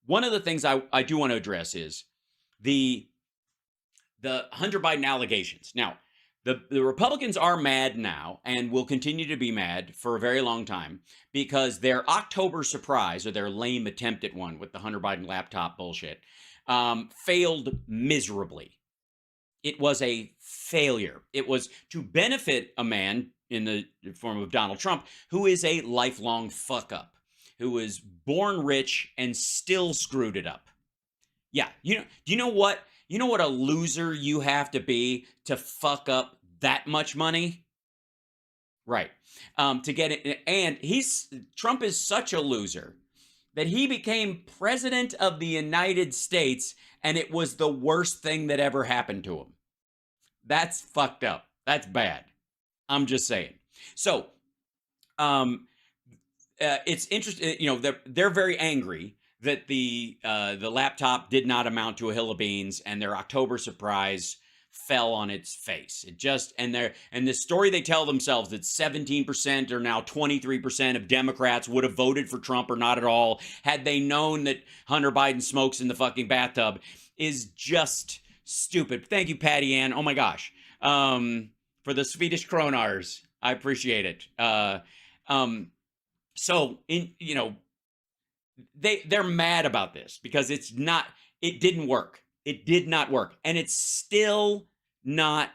one of the things I do want to address is the Hunter Biden allegations. Now, the Republicans are mad now and will continue to be mad for a very long time because their October surprise, or their lame attempt at one with the Hunter Biden laptop bullshit, failed miserably. It was a failure. It was to benefit a man in the form of Donald Trump, who is a lifelong fuck up, who was born rich and still screwed it up. Yeah, do you know what? You know what a loser you have to be to fuck up that much money? Right. To get it. And Trump is such a loser that he became president of the United States, and it was the worst thing that ever happened to him. That's fucked up. That's bad. I'm just saying. So, it's interesting. They're very angry that the laptop did not amount to a hill of beans, and their October surprise fell on its face. And the story they tell themselves that 17% or now 23% of Democrats would have voted for Trump or not at all had they known that Hunter Biden smokes in the fucking bathtub is just stupid. Thank you, Patty Ann. Oh my gosh. For the Swedish kronars. I appreciate it. They're mad about this because it didn't work. It did not work. And it's still not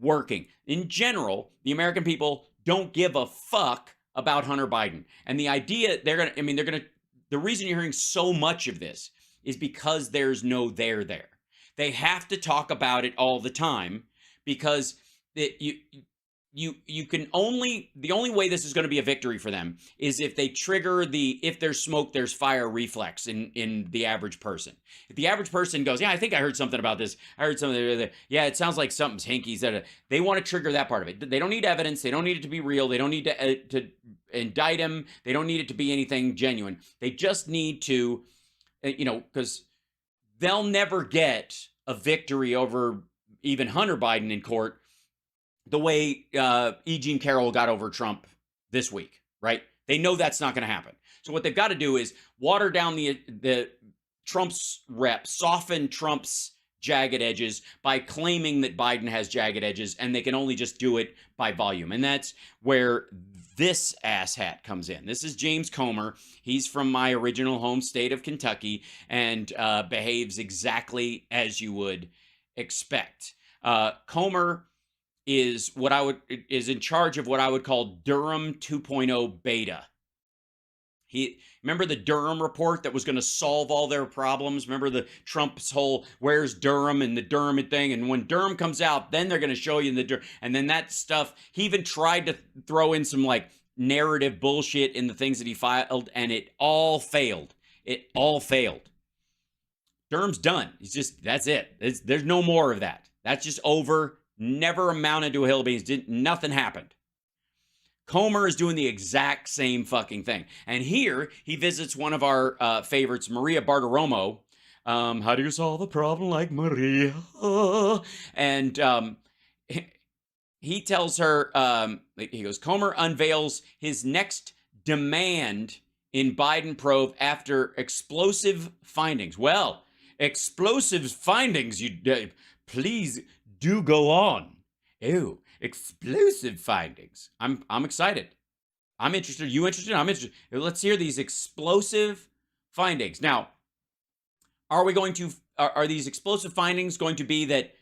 working. In general, the American people don't give a fuck about Hunter Biden. And the idea the reason you're hearing so much of this is because there's no there there. They have to talk about it all the time because you can the only way this is going to be a victory for them is if they trigger if there's smoke, there's fire reflex in the average person. If the average person goes, yeah, I think I heard something about this. I heard something. Yeah, it sounds like something's hinky. They want to trigger that part of it. They don't need evidence. They don't need it to be real. They don't need to indict him. They don't need it to be anything genuine. They just need to, because they'll never get a victory over even Hunter Biden in court the way E. Jean Carroll got over Trump this week, right? They know that's not going to happen. So what they've got to do is water down the Trump's rep, soften Trump's jagged edges by claiming that Biden has jagged edges, and they can only just do it by volume. And that's where this asshat comes in. This is James Comer. He's from my original home state of Kentucky and behaves exactly as you would expect. Comer is in charge of what I would call Durham 2.0 beta. Remember the Durham report that was going to solve all their problems? Remember the Trump's whole where's Durham and the Durham thing? And when Durham comes out, then they're going to show you the Durham. And then that stuff, he even tried to throw in some narrative bullshit in the things that he filed, and it all failed. It all failed. Durham's done. That's it. There's no more of that. That's just over. Never amounted to a hill of beans. Nothing happened. Comer is doing the exact same fucking thing. And here, he visits one of our favorites, Maria Bartiromo. How do you solve a problem like Maria? And he tells her, he goes, Comer unveils his next demand in Biden probe after explosive findings. Well, explosive findings, please do go on. Ew, explosive findings. I'm excited. I'm interested. You interested? I'm interested. Let's hear these explosive findings. Now, are these explosive findings going to be that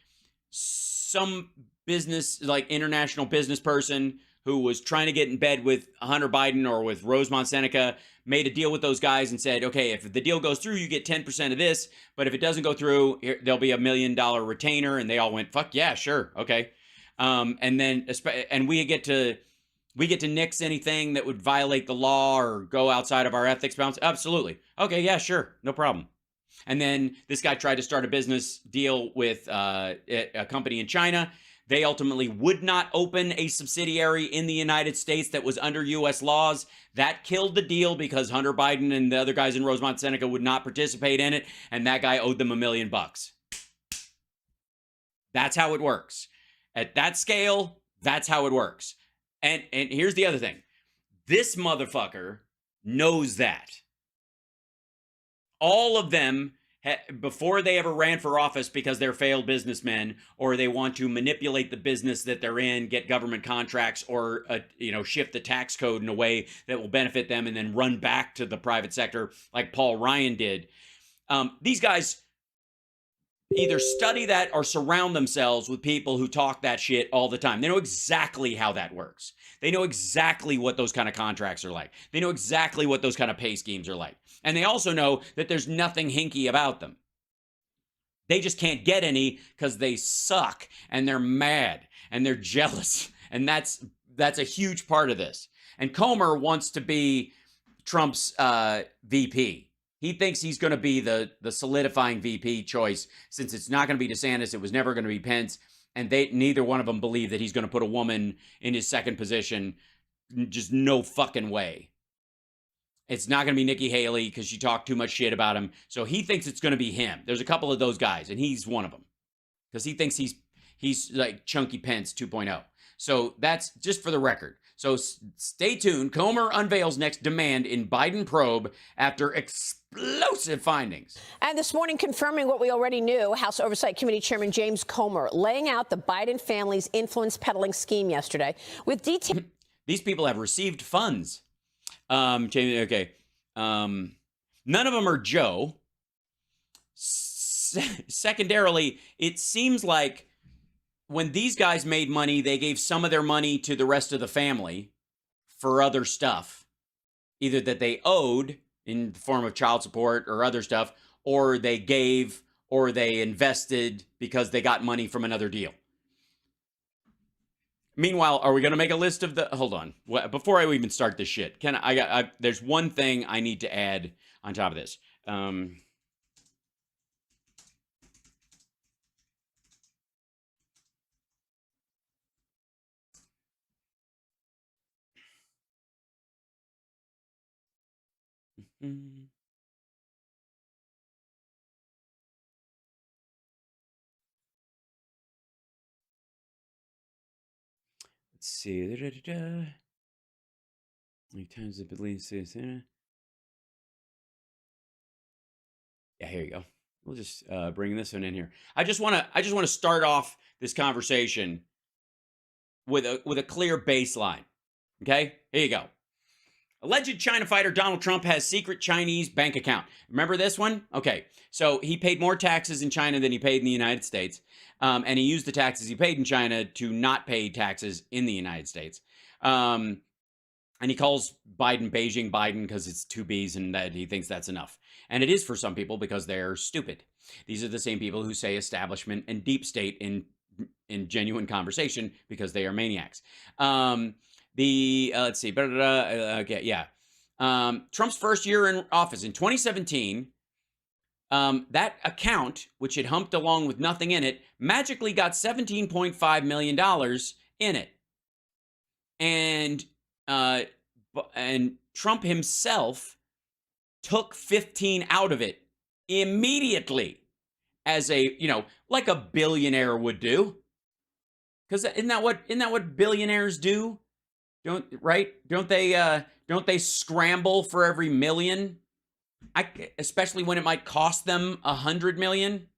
some business, international business person who was trying to get in bed with Hunter Biden or with Rosemont Seneca made a deal with those guys and said, okay, if the deal goes through, you get 10% of this, but if it doesn't go through, there'll be $1 million retainer. And they all went, fuck yeah, sure. Okay. And we get to nix anything that would violate the law or go outside of our ethics bounds. Absolutely. Okay. Yeah, sure. No problem. And then this guy tried to start a business deal with a company in China. They ultimately would not open a subsidiary in the United States that was under U.S. laws. That killed the deal because Hunter Biden and the other guys in Rosemont Seneca would not participate in it, and that guy owed them $1 million. That's how it works. At that scale, that's how it works. And here's the other thing. This motherfucker knows that. All of them, before they ever ran for office because they're failed businessmen or they want to manipulate the business that they're in, get government contracts, or shift the tax code in a way that will benefit them and then run back to the private sector like Paul Ryan did. These guys either study that or surround themselves with people who talk that shit all the time. They know exactly how that works. They know exactly what those kind of contracts are like. They know exactly what those kind of pay schemes are like. And they also know that there's nothing hinky about them. They just can't get any because they suck and they're mad and they're jealous. And that's a huge part of this. And Comer wants to be Trump's VP. He thinks he's going to be the solidifying VP choice since it's not going to be DeSantis. It was never going to be Pence. And neither one of them believe that he's going to put a woman in his second position. Just no fucking way. It's not going to be Nikki Haley because she talked too much shit about him. So he thinks it's going to be him. There's a couple of those guys, and he's one of them because he thinks he's like Chunky Pence 2.0. So that's just for the record. So stay tuned. Comer unveils next demand in Biden probe after explosive findings. And this morning, confirming what we already knew, House Oversight Committee Chairman James Comer laying out the Biden family's influence peddling scheme yesterday with details. These people have received funds. Okay. None of them are Joe. Secondarily, it seems like when these guys made money, they gave some of their money to the rest of the family for other stuff, either that they owed in the form of child support or other stuff, or they gave or they invested because they got money from another deal. Meanwhile, are we going to make a list of the... Hold on. Before I even start this shit, there's one thing I need to add on top of this. Let's see. How many times it believes this? Yeah, here you go. We'll just bring this one in here. I just want to start off this conversation with a clear baseline. Okay, here you go. Alleged China fighter Donald Trump has secret Chinese bank account. Remember this one? Okay, so he paid more taxes in China than he paid in the United States. And he used the taxes he paid in China to not pay taxes in the United States. And he calls Biden Beijing Biden because it's two B's and that he thinks that's enough. And it is for some people because they're stupid. These are the same people who say establishment and deep state in genuine conversation because they are maniacs. Let's see. Okay, yeah. Trump's first year in office in 2017, that account, which had humped along with nothing in it, magically got $17.5 million in it. And Trump himself took 15 out of it immediately as like a billionaire would do. Because isn't that what billionaires do? Don't they scramble for every million? Especially when it might cost them 100 million.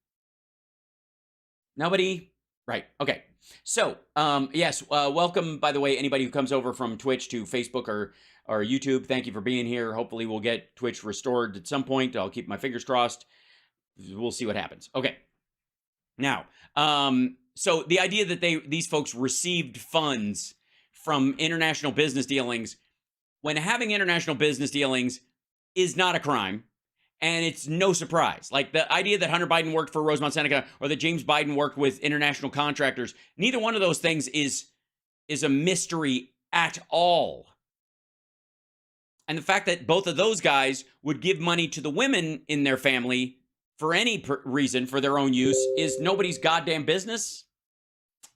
Nobody, right? Okay. So, yes, welcome, by the way, anybody who comes over from Twitch to Facebook or YouTube. Thank you for being here. Hopefully we'll get Twitch restored at some point. I'll keep my fingers crossed. We'll see what happens. Okay. Now, so the idea that these folks received funds from international business dealings, when having international business dealings is not a crime, and it's no surprise. Like the idea that Hunter Biden worked for Rosemont Seneca or that James Biden worked with international contractors, neither one of those things is a mystery at all. And the fact that both of those guys would give money to the women in their family for any reason for their own use is nobody's goddamn business.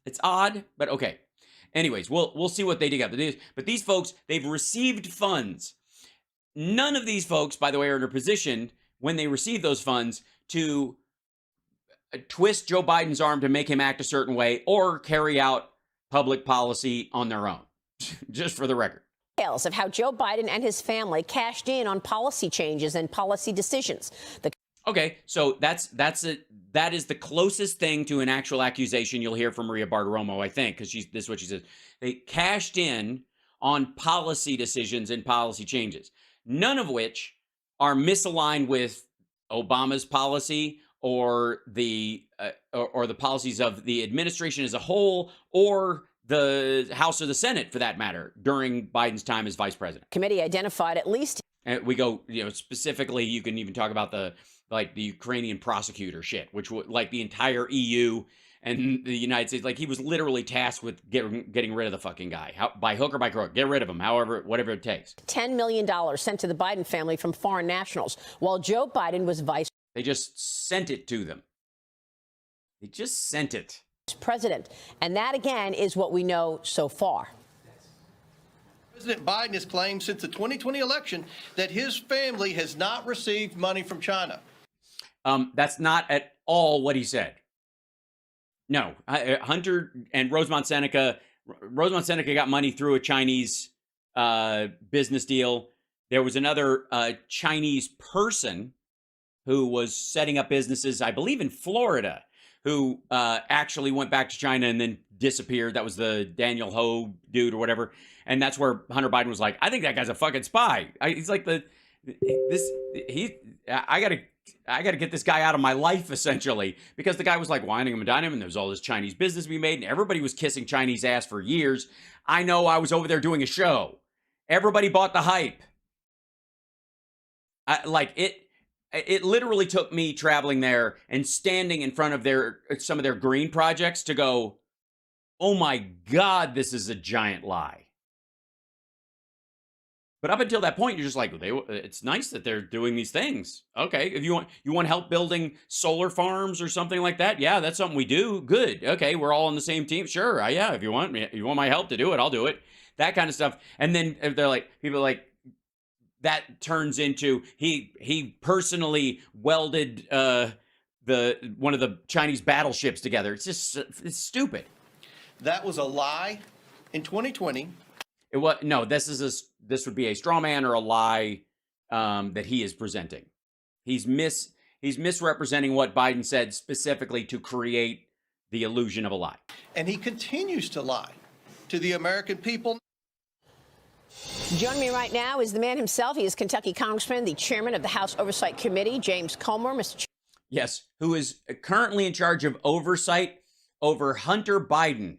It's odd, but okay. Anyways, we'll see what they dig up. But these folks, they've received funds. None of these folks, by the way, are in a position when they receive those funds to twist Joe Biden's arm to make him act a certain way or carry out public policy on their own. Just for the record. Details of how Joe Biden and his family cashed in on policy changes and policy decisions. Okay, so that is the closest thing to an actual accusation you'll hear from Maria Bartiromo, I think, because this is what she says. They cashed in on policy decisions and policy changes, none of which are misaligned with Obama's policy or the policies of the administration as a whole, or the House or the Senate, for that matter, during Biden's time as vice president. Committee identified at least. And we go, specifically, you can even talk about the Ukrainian prosecutor shit, which like the entire EU and the United States, like he was literally tasked with getting rid of the fucking guy, by hook or by crook. Get rid of him, whatever it takes. $10 million sent to the Biden family from foreign nationals while Joe Biden was vice. They just sent it to them. They just sent it. President. And that, again, is what we know so far. President Biden has claimed since the 2020 election that his family has not received money from China. That's not at all what he said. No, Hunter and Rosemont Seneca got money through a Chinese business deal. There was another Chinese person who was setting up businesses, I believe in Florida, who actually went back to China and then disappeared. That was the Daniel Ho dude or whatever. And that's where Hunter Biden was like, I think that guy's a fucking spy. He's like I gotta get this guy out of my life, essentially, because the guy was like whining him and dining him, and there was all this Chinese business to be made, and everybody was kissing Chinese ass for years. I know, I was over there doing a show. Everybody bought the hype. It literally took me traveling there and standing in front of some of their green projects to go, oh my God, this is a giant lie. But up until that point, you're just like, it's nice that they're doing these things. Okay, if you want help building solar farms or something like that, yeah, that's something we do. Good. Okay, we're all on the same team. Sure, yeah, if you want my help to do it, I'll do it. That kind of stuff. And then if they're like, people are like, that turns into he personally welded one of the Chinese battleships together. It's stupid. That was a lie in 2020. It was no. This would be a straw man or a lie that he is presenting. He's misrepresenting what Biden said specifically to create the illusion of a lie. And he continues to lie to the American people. Joining me right now is the man himself. He is Kentucky Congressman, the chairman of the House Oversight Committee, James Comer. Mr. Yes, who is currently in charge of oversight over Hunter Biden.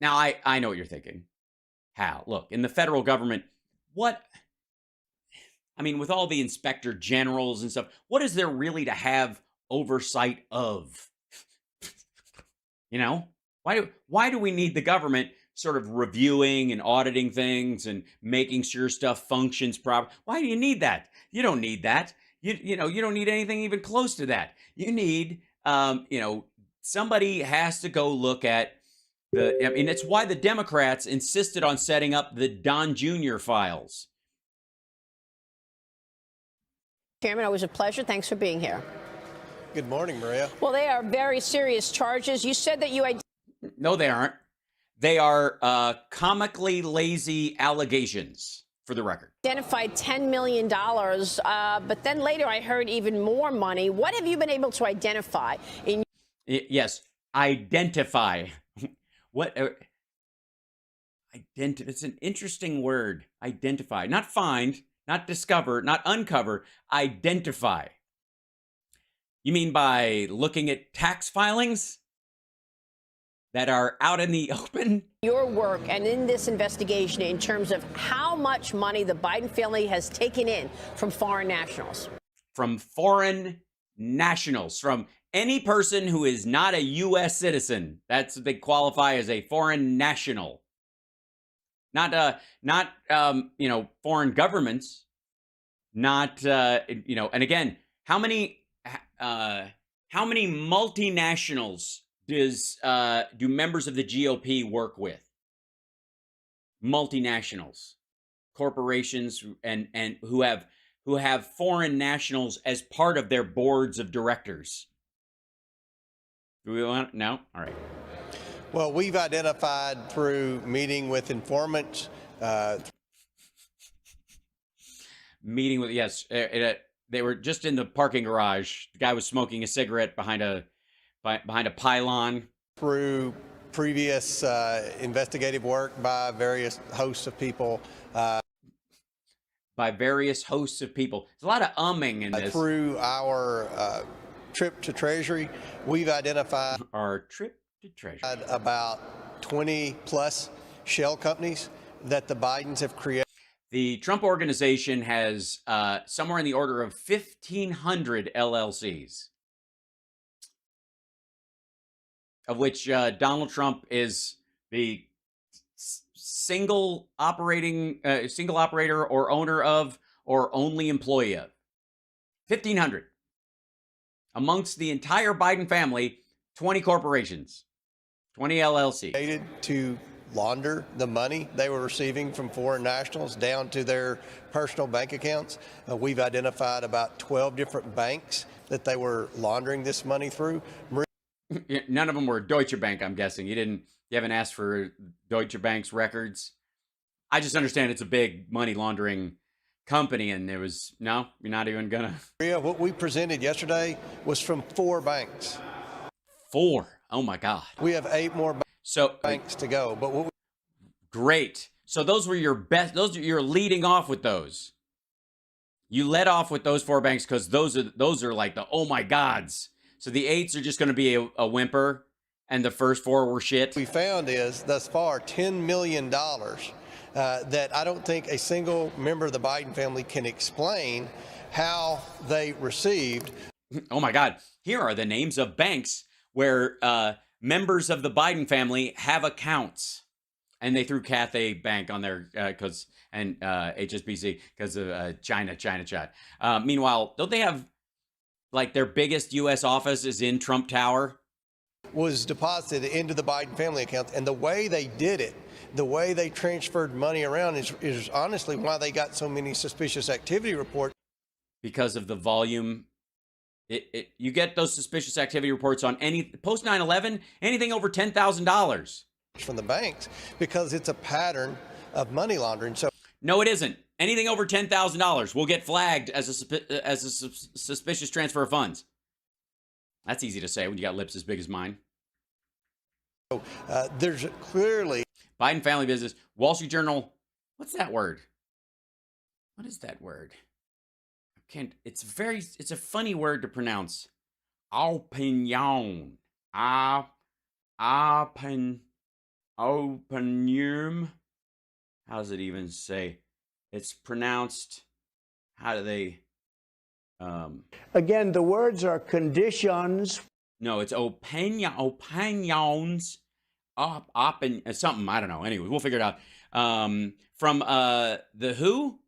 Now, I know what you're thinking. How? Look, in the federal government, with all the inspector generals and stuff, what is there really to have oversight of? Why do we need the government sort of reviewing and auditing things and making sure stuff functions properly? Why do you need that? You don't need that. You don't need anything even close to that. You need, somebody has to go look at it's why the Democrats insisted on setting up the Don Jr. files. Chairman, always a pleasure. Thanks for being here. Good morning, Maria. Well, they are very serious charges. You said that you... No, they aren't. They are comically lazy allegations, for the record. Identified $10 million, but then later I heard even more money. What have you been able to identify? Yes, identify. What? It's an interesting word. Identify. Not find, not discover, not uncover. Identify. You mean by looking at tax filings that are out in the open? Your work and in this investigation in terms of how much money the Biden family has taken in from foreign nationals. From foreign nationals, from any person who is not a U.S. citizen. That's what they qualify as a foreign national. Not foreign governments. Not, and again, how many multinationals do members of the GOP work with? Multinationals, corporations, and who have foreign nationals as part of their boards of directors. Do we want? No? All right. Well, we've identified through meeting with informants. Meeting with, yes, they were just in the parking garage. The guy was smoking a cigarette behind a pylon. Through previous investigative work by various hosts of people. By various hosts of people. There's a lot of umming in this. Through our trip to Treasury, we've identified our trip to Treasury about 20 plus shell companies that the Bidens have created. The Trump organization has somewhere in the order of 1,500 LLCs, of which Donald Trump is the single operator or owner of or only employee of. 1,500. Amongst the entire Biden family, 20 corporations, 20 LLCs. To launder the money they were receiving from foreign nationals down to their personal bank accounts. We've identified about 12 different banks that they were laundering this money through. None of them were Deutsche Bank, I'm guessing. You haven't asked for Deutsche Bank's records. I just understand it's a big money laundering company, and there was, no, you're not even gonna. What we presented yesterday was from 4 banks. 4? Oh my God. We have 8 more banks to go, but great. So those were your best. You're leading off with those. You led off with those 4 banks because those are like the oh my gods. So the 8s are just going to be a whimper, and the first 4 were shit. We found is thus far $10 million that I don't think a single member of the Biden family can explain how they received. Oh my God. Here are the names of banks where members of the Biden family have accounts. And they threw Cathay Bank on there and HSBC because of China. Meanwhile, don't they have, like, their biggest U.S. office is in Trump Tower? Was deposited into the Biden family accounts. And the way they did it, the way they transferred money around is honestly why they got so many suspicious activity reports. Because of the volume. You get those suspicious activity reports on any post 9/11, anything over $10,000 from the banks, because it's a pattern of money laundering. So no, it isn't. Anything over $10,000 will get flagged as a suspicious transfer of funds. That's easy to say when you got lips as big as mine. So there's clearly Biden family business. Wall Street Journal. What's that word? What is that word? It's a funny word to pronounce. Opinion. Opinium. How does it even say? It's pronounced. How do they? Again, the words are conditions. No, it's opinions. Something, I don't know. Anyway, we'll figure it out. From the Who?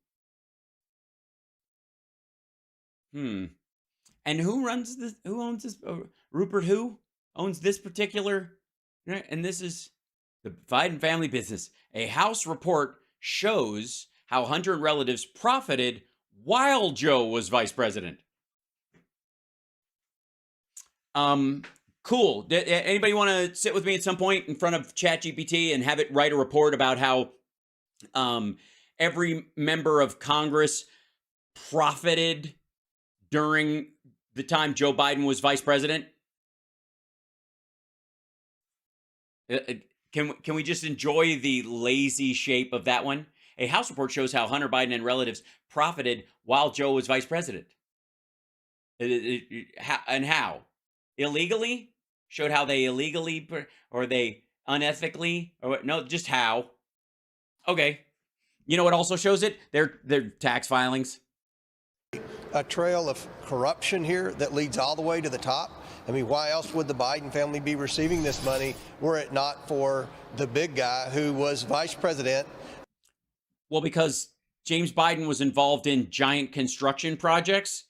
And who runs this? Who owns this? Rupert who owns this particular? And this is the Biden family business. A House report shows how Hunter and relatives profited while Joe was vice president. Cool. Anybody want to sit with me at some point in front of ChatGPT and have it write a report about how every member of Congress profited during the time Joe Biden was vice president? Can we just enjoy the lazy shape of that one? A House report shows how Hunter Biden and relatives profited while Joe was vice president. And how? Illegally? Showed how they illegally, or they unethically, or no, just how. Okay. You know what also shows it? Their tax filings. A trail of corruption here that leads all the way to the top. I mean, why else would the Biden family be receiving this money were it not for the big guy who was vice president? Well, because James Biden was involved in giant construction projects,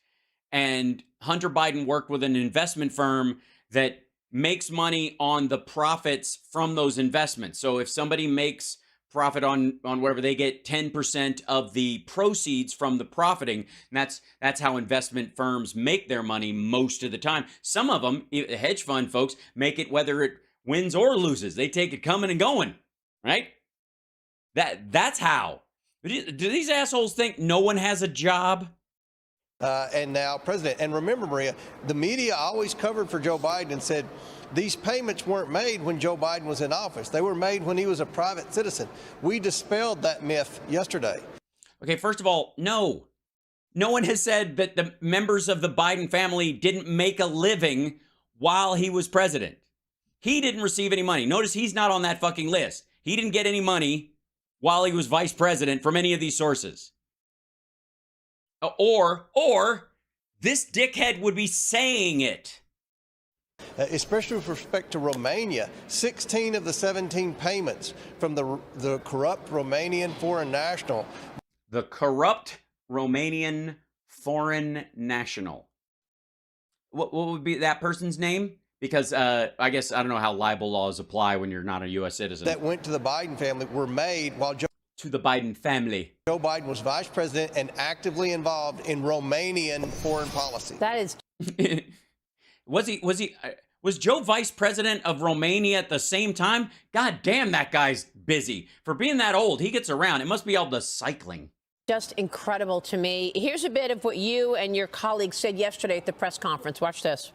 and Hunter Biden worked with an investment firm that makes money on the profits from those investments. So if somebody makes profit on whatever, they get 10% of the proceeds from the profiting. And that's how investment firms make their money most of the time. Some of them, hedge fund folks, make it whether wins or loses. They take it coming and going, right? That's how. Do these assholes think no one has a job? And now president. And remember, Maria, the media always covered for Joe Biden and said these payments weren't made when Joe Biden was in office. They were made when he was a private citizen. We dispelled that myth yesterday. Okay, first of all, no. No one has said that the members of the Biden family didn't make a living while he was president. He didn't receive any money. Notice he's not on that fucking list. He didn't get any money while he was vice president from any of these sources. Or this dickhead would be saying it. Especially with respect to Romania, 16 of the 17 payments from the corrupt Romanian foreign national. The corrupt Romanian foreign national. What would be that person's name? Because I guess I don't know how libel laws apply when you're not a U.S. citizen. That went to the Biden family were made while to the Biden family. Joe Biden was vice president and actively involved in Romanian foreign policy. That is. Was Joe vice president of Romania at the same time? God damn, that guy's busy. For being that old, he gets around. It must be all the cycling. Just incredible to me. Here's a bit of what you and your colleagues said yesterday at the press conference. Watch this.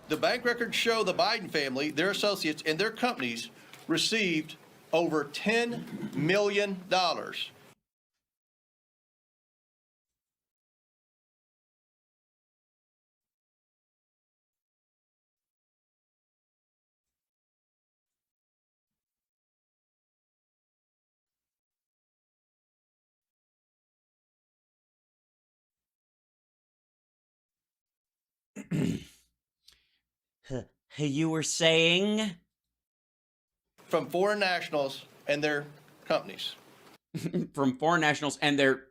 The bank records show the Biden family, their associates, and their companies received over $10 million. You were saying? From foreign nationals and their companies. From foreign nationals and their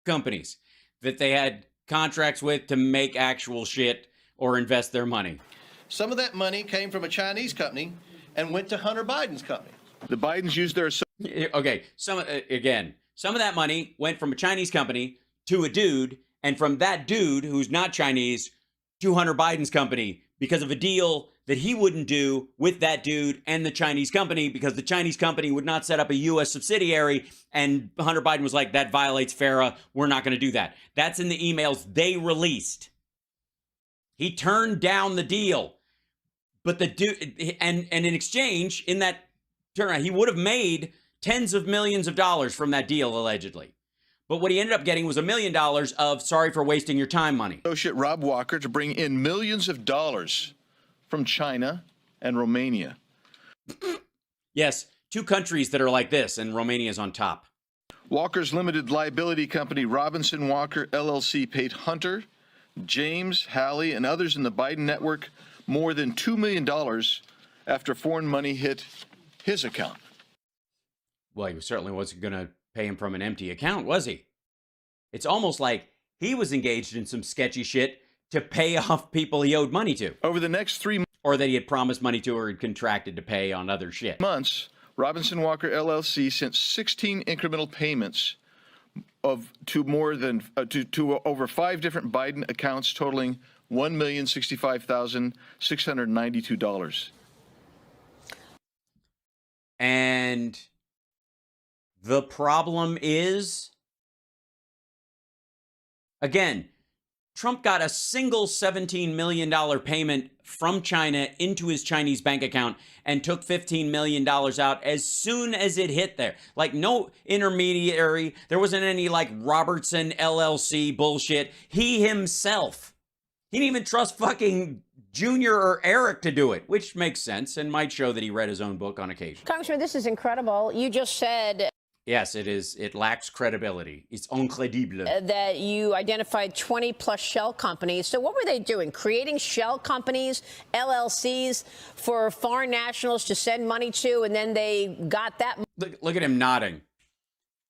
companies that they had contracts with to make actual shit or invest their money. Some of that money came from a Chinese company and went to Hunter Biden's company. The Bidens used their... Okay, some of that money went from a Chinese company to a dude, and from that dude who's not Chinese to Hunter Biden's company because of a deal that he wouldn't do with that dude and the Chinese company because the Chinese company would not set up a U.S. subsidiary, and Hunter Biden was like, that violates FARA, we're not going to do that. That's in the emails they released. He turned down the deal, but the dude, and in exchange, in that turnaround, he would have made tens of millions of dollars from that deal, allegedly. But what he ended up getting was $1 million of sorry for wasting your time money. Associate Rob Walker to bring in millions of dollars from China and Romania. Yes, two countries that are like this, and Romania's on top. Walker's limited liability company, Robinson Walker LLC, paid Hunter, James, Hallie, and others in the Biden network more than $2 million after foreign money hit his account. Well, he certainly wasn't going to pay him from an empty account, was he? It's almost like he was engaged in some sketchy shit to pay off people he owed money to. Over the next 3 months, or that he had promised money to or had contracted to pay on other shit. Robinson Walker LLC sent 16 incremental payments to over 5 different Biden accounts totaling $1,065,692. And the problem is, again, Trump got a single $17 million payment from China into his Chinese bank account and took $15 million out as soon as it hit there. Like, no intermediary. There wasn't any, like, Robertson LLC bullshit. He himself. He didn't even trust fucking Junior or Eric to do it, which makes sense and might show that he read his own book on occasion. Congressman, this is incredible. You just said... Yes, it is. It lacks credibility. It's incredible. That you identified 20 plus shell companies. So what were they doing? Creating shell companies, LLCs for foreign nationals to send money to, and then they got that. Look at him nodding.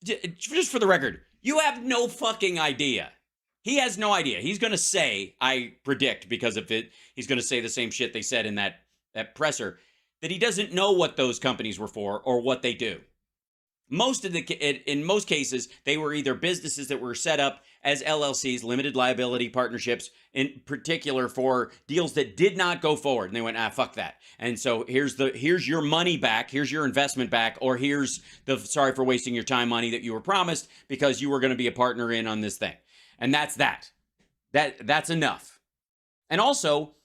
Just for the record, you have no fucking idea. He has no idea. He's going to say, I predict, because of it, he's going to say the same shit they said in that presser, that he doesn't know what those companies were for or what they do. In most cases, they were either businesses that were set up as LLCs, limited liability partnerships, in particular for deals that did not go forward. And they went, fuck that. And so here's your money back, here's your investment back, or here's the sorry for wasting your time money that you were promised because you were going to be a partner in on this thing. And that's that. That's enough. And also,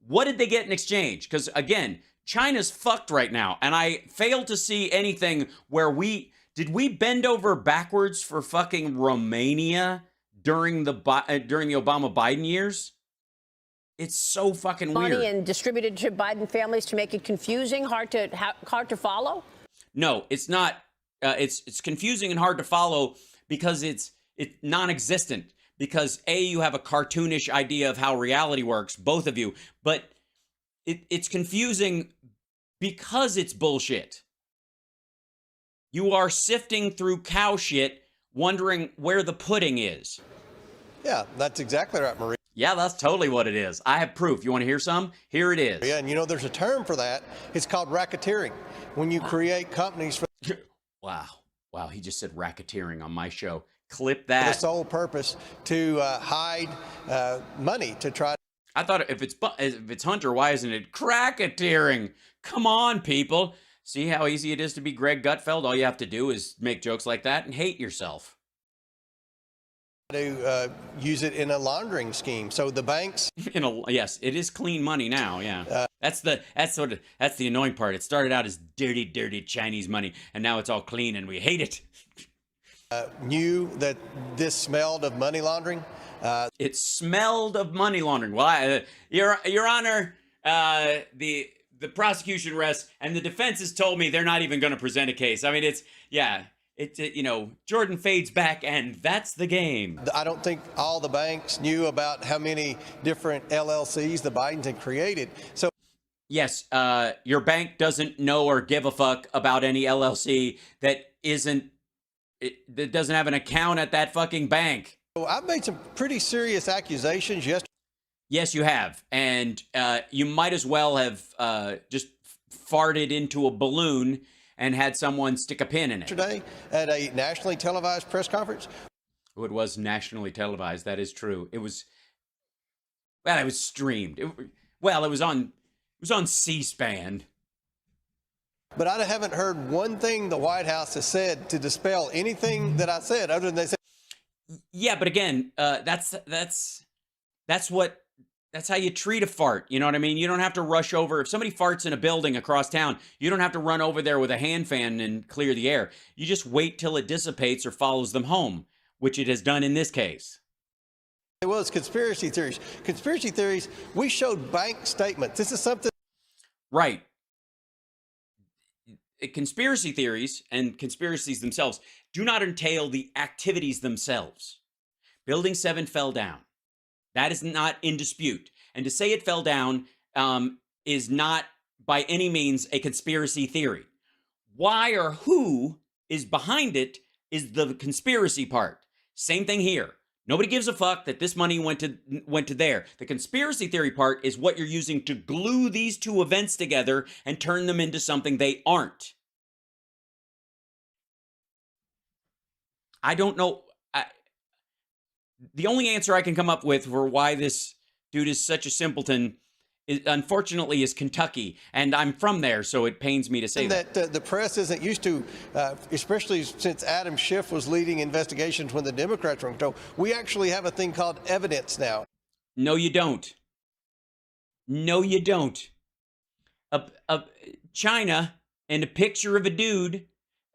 what did they get in exchange? Because again, China's fucked right now. And I fail to see anything where did we bend over backwards for fucking Romania during the Obama-Biden years? It's so fucking weird. Money and distributed to Biden families to make it confusing, hard to follow? No, it's not. It's confusing and hard to follow because it's non-existent. Because you have a cartoonish idea of how reality works, both of you, but it's confusing because it's bullshit. You are sifting through cow shit, wondering where the pudding is. Yeah, that's exactly right, Maria. Yeah, that's totally what it is. I have proof. You want to hear some? Here it is. Yeah, and you know, there's a term for that. It's called racketeering. When you create companies for Wow, he just said racketeering on my show. Clip the that. sole purpose to hide money to try. I thought if it's Hunter, why isn't it cracketeering? Come on, people. See how easy it is to be Greg Gutfeld? All you have to do is make jokes like that and hate yourself. To use it in a laundering scheme. So the banks. Yes, it is clean money now. Yeah, that's the annoying part. It started out as dirty Chinese money, and now it's all clean, and we hate it. Knew that this smelled of money laundering. It smelled of money laundering. Well, Your Honor, the prosecution rests, and the defense has told me they're not even going to present a case. I mean, Jordan fades back, and that's the game. I don't think all the banks knew about how many different LLCs the Bidens had created. So. Yes, your bank doesn't know or give a fuck about any LLC that doesn't have an account at that fucking bank. I've made some pretty serious accusations yesterday. Yes, you have. And you might as well have just farted into a balloon and had someone stick a pin in it. Yesterday at a nationally televised press conference. Oh, it was nationally televised. That is true. It was streamed. It was on C-SPAN. But I haven't heard one thing the White House has said to dispel anything that I said, other than they said. Yeah, but again, that's how you treat a fart. You know what I mean? You don't have to rush over. If somebody farts in a building across town, you don't have to run over there with a hand fan and clear the air. You just wait till it dissipates or follows them home, which it has done in this case. It was conspiracy theories. Conspiracy theories, we showed bank statements. This is something. Right. Conspiracy theories and conspiracies themselves do not entail the activities themselves. Building 7 fell down. That is not in dispute. And to say it fell down is not by any means a conspiracy theory. Why or who is behind it is the conspiracy part. Same thing here. Nobody gives a fuck that this money went to there. The conspiracy theory part is what you're using to glue these two events together and turn them into something they aren't. I don't know. The only answer I can come up with for why this dude is such a simpleton unfortunately is Kentucky, and I'm from there, so it pains me to say that. The press isn't used to, especially since Adam Schiff was leading investigations when the Democrats were in control. We actually have a thing called evidence now. No, you don't. No, you don't. China and a picture of a dude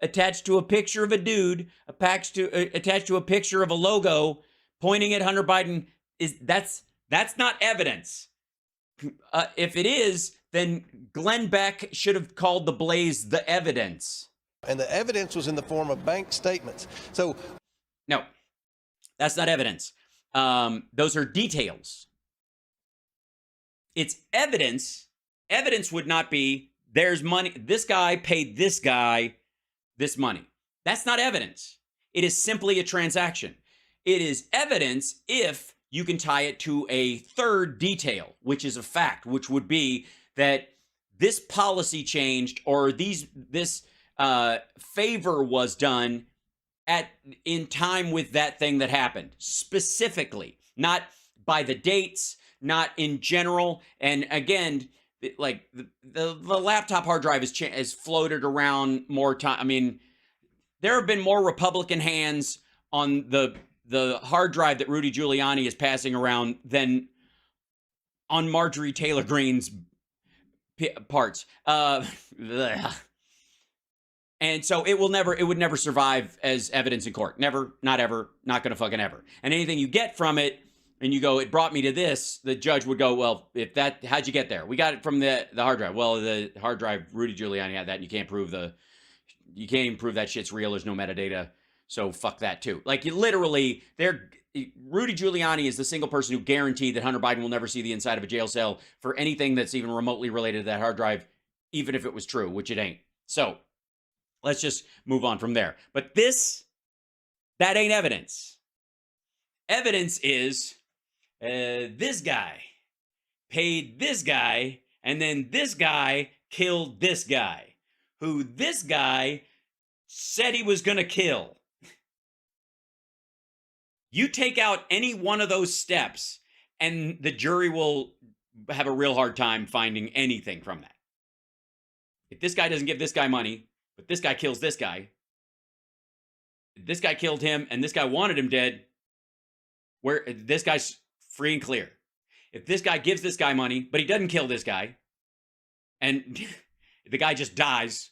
attached to a picture of a dude attached to a picture of a logo pointing at Hunter Biden that's not evidence. If it is, then Glenn Beck should have called the blaze the evidence. And the evidence was in the form of bank statements. So, no, that's not evidence. Those are details. It's evidence. Evidence would not be there's money. This guy paid this guy this money. That's not evidence. It is simply a transaction. It is evidence if you can tie it to a third detail, which is a fact, which would be that this policy changed or this favor was done in time with that thing that happened, specifically, not by the dates, not in general. And again, like the laptop hard drive has floated around more time. I mean, there have been more Republican hands on the hard drive that Rudy Giuliani is passing around than on Marjorie Taylor Greene's parts. And so it would never survive as evidence in court. Never, not ever, not gonna fucking ever. And anything you get from it, and you go, it brought me to this, the judge would go, well, how'd you get there? We got it from the hard drive. Well, the hard drive, Rudy Giuliani had that, and you can't even prove that shit's real. There's no metadata. So fuck that too. Like, you literally, Rudy Giuliani is the single person who guaranteed that Hunter Biden will never see the inside of a jail cell for anything that's even remotely related to that hard drive, even if it was true, which it ain't. So let's just move on from there. But that ain't evidence. Evidence is this guy paid this guy, and then this guy killed this guy, who this guy said he was going to kill. You take out any one of those steps, and the jury will have a real hard time finding anything from that. If this guy doesn't give this guy money, but this guy kills this guy killed him, and this guy wanted him dead, where this guy's free and clear. If this guy gives this guy money, but he doesn't kill this guy, and the guy just dies,